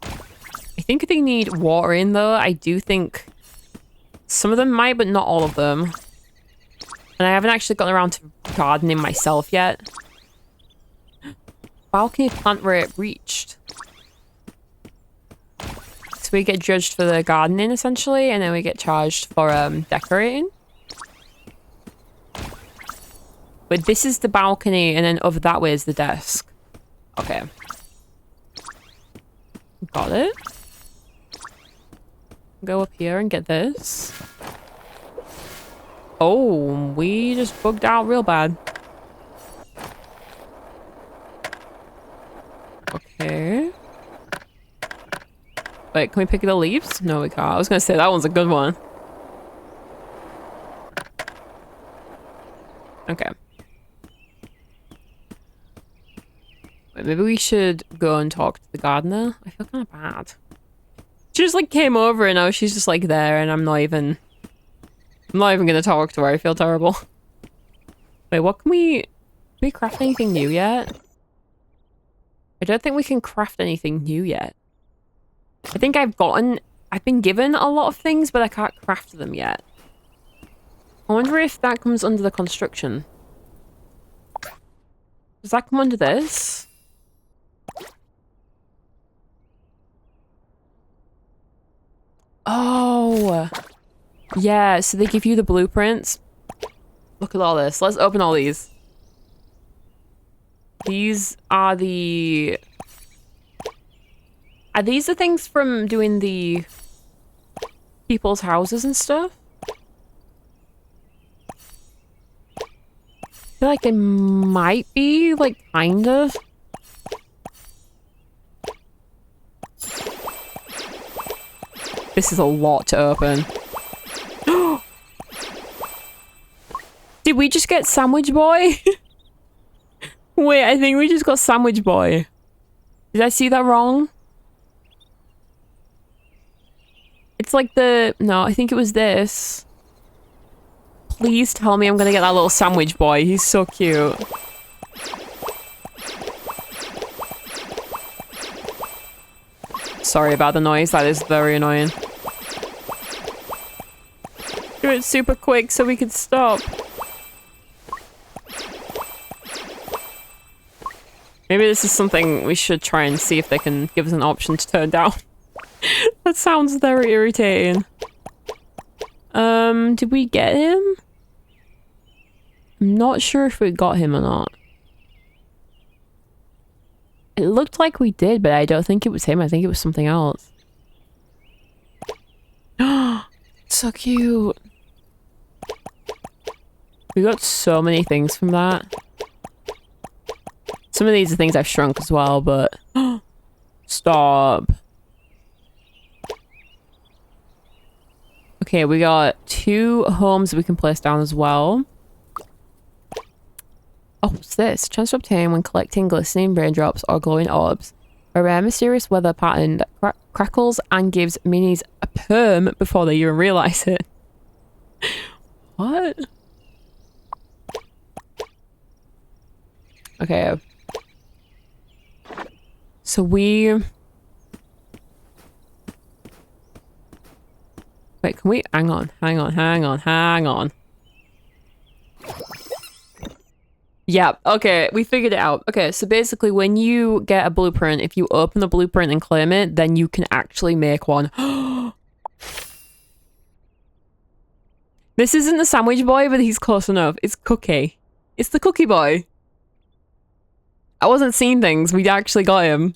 I think they need watering though. I do think some of them might, but not all of them. And I haven't actually gotten around to gardening myself yet. Balcony plant rate reached. So we get judged for the gardening, essentially, and then we get charged for decorating. But this is the balcony, and then over that way is the desk. Okay. Got it. Go up here and get this. Oh, we just bugged out real bad. Okay. Wait, can we pick the leaves? No, we can't. I was gonna say that one's a good one. Okay. Wait, maybe we should go and talk to the gardener. I feel kind of bad. She just like came over and now she's just like there and I'm not even gonna talk to her. I feel terrible. Wait, what can we craft anything new yet? I don't think we can craft anything new yet. I think I've been given a lot of things, but I can't craft them yet. I wonder if that comes under the construction. Does that come under this? Oh. Yeah, so they give you the blueprints. Look at all this. Let's open all these. These are the... Are these the things from doing the people's houses and stuff? I feel like they might be, like, kind of. This is a lot to open. Did we just get Sandwich Boy? Wait, I think we just got Sandwich Boy. Did I see that wrong? It's like the... No, I think it was this. Please tell me I'm gonna get that little Sandwich Boy. He's so cute. Sorry about the noise. That is very annoying. Do it super quick so we can stop. Maybe this is something we should try and see if they can give us an option to turn down. That sounds very irritating. Did we get him? I'm not sure if we got him or not. It looked like we did, but I don't think it was him. I think it was something else. So cute. We got so many things from that. Some of these are things I've shrunk as well, but... Stop. Okay, we got 2 homes we can place down as well. Oh, what's this? Chance to obtain when collecting glistening raindrops or glowing orbs. A rare mysterious weather pattern that crackles and gives minis a perm before they even realize it. What? Okay. So we... Wait, can we... Hang on. Yeah, okay, we figured it out. Okay, so basically when you get a blueprint, if you open the blueprint and claim it, then you can actually make one. This isn't the Sandwich Boy, but he's close enough. It's Cookie. It's the Cookie Boy. I wasn't seeing things. We actually got him.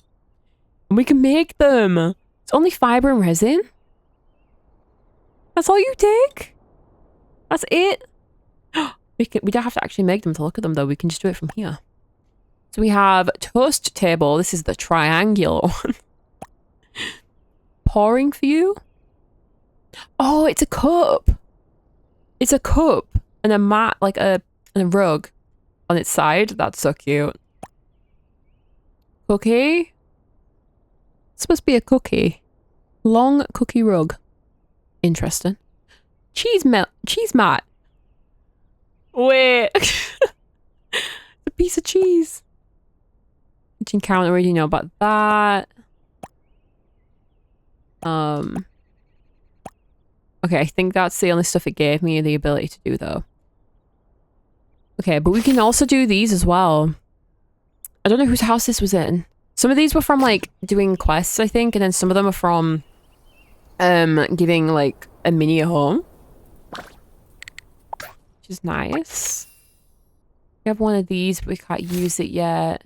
And we can make them. It's only fiber and resin. That's all you take? That's it? We don't have to actually make them to look at them, though. We can just do it from here. So we have toast table. This is the triangular one. Pouring for you? Oh, it's a cup. It's a cup and a mat, like and a rug on its side. That's so cute. Cookie? It's supposed to be a cookie. Long cookie rug. Interesting. Cheese mat. Wait. A piece of cheese. Kitchen counter, already know about that. Okay, I think that's the only stuff it gave me the ability to do, though. Okay, but we can also do these as well. I don't know whose house this was in. Some of these were from, like, doing quests, I think, and then some of them are from giving like a mini home, which is nice. We have one of these, but we can't use it yet.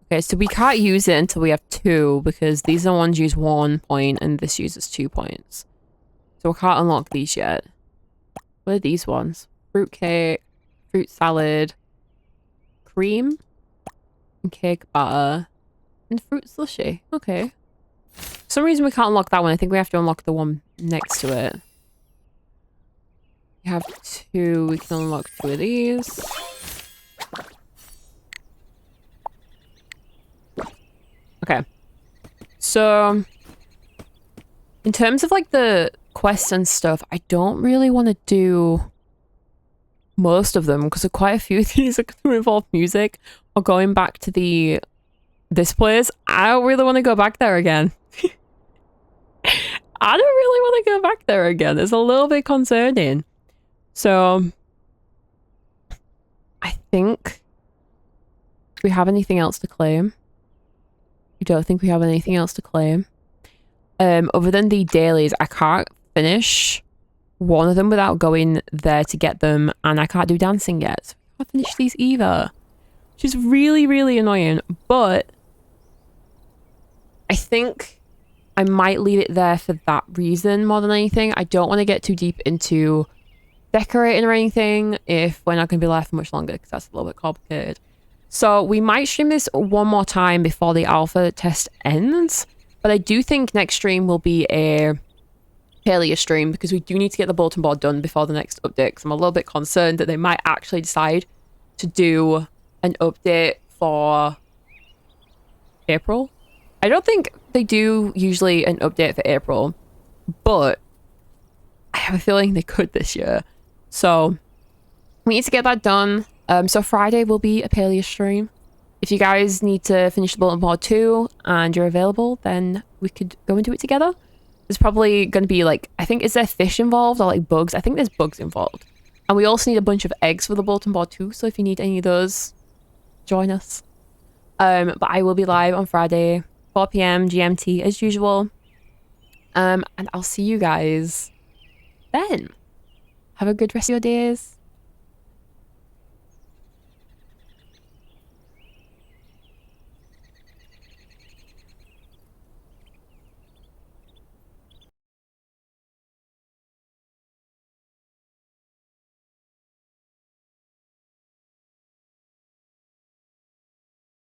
Okay, so we can't use it until we have 2 because these are the ones use 1 point and this uses 2 points. So we can't unlock these yet. What are these ones? Fruit cake, fruit salad, cream, and cake batter, and fruit slushy. Okay. For some reason we can't unlock that one. I think we have to unlock the one next to it. We have 2. We can unlock 2 of these. Okay. So, in terms of like the quests and stuff, I don't really want to do most of them because quite a few of these are going to involve music or going back to this place. I don't really want to go back there again. I don't really want to go back there again. It's a little bit concerning. So, I think, do we have anything else to claim? I don't think we have anything else to claim. Other than the dailies, I can't finish one of them without going there to get them, and I can't do dancing yet. So I can't finish these either, which is really, really annoying. But I think I might leave it there for that reason more than anything. I don't want to get too deep into decorating or anything if we're not going to be live for much longer, because that's a little bit complicated. So we might stream this one more time before the alpha test ends, but I do think next stream will be a Palia stream because we do need to get the bulletin board done before the next update, because I'm a little bit concerned that they might actually decide to do an update for April. I don't think they do usually an update for April, but I have a feeling they could this year. So we need to get that done. So Friday will be a Palia stream. If you guys need to finish the bulletin board too and you're available, then we could go and do it together. There's probably going to be like, I think, is there fish involved or like bugs? I think there's bugs involved. And we also need a bunch of eggs for the bulletin board too. So if you need any of those, join us. But I will be live on Friday, 4 PM GMT as usual. And I'll see you guys then. Have a good rest of your days.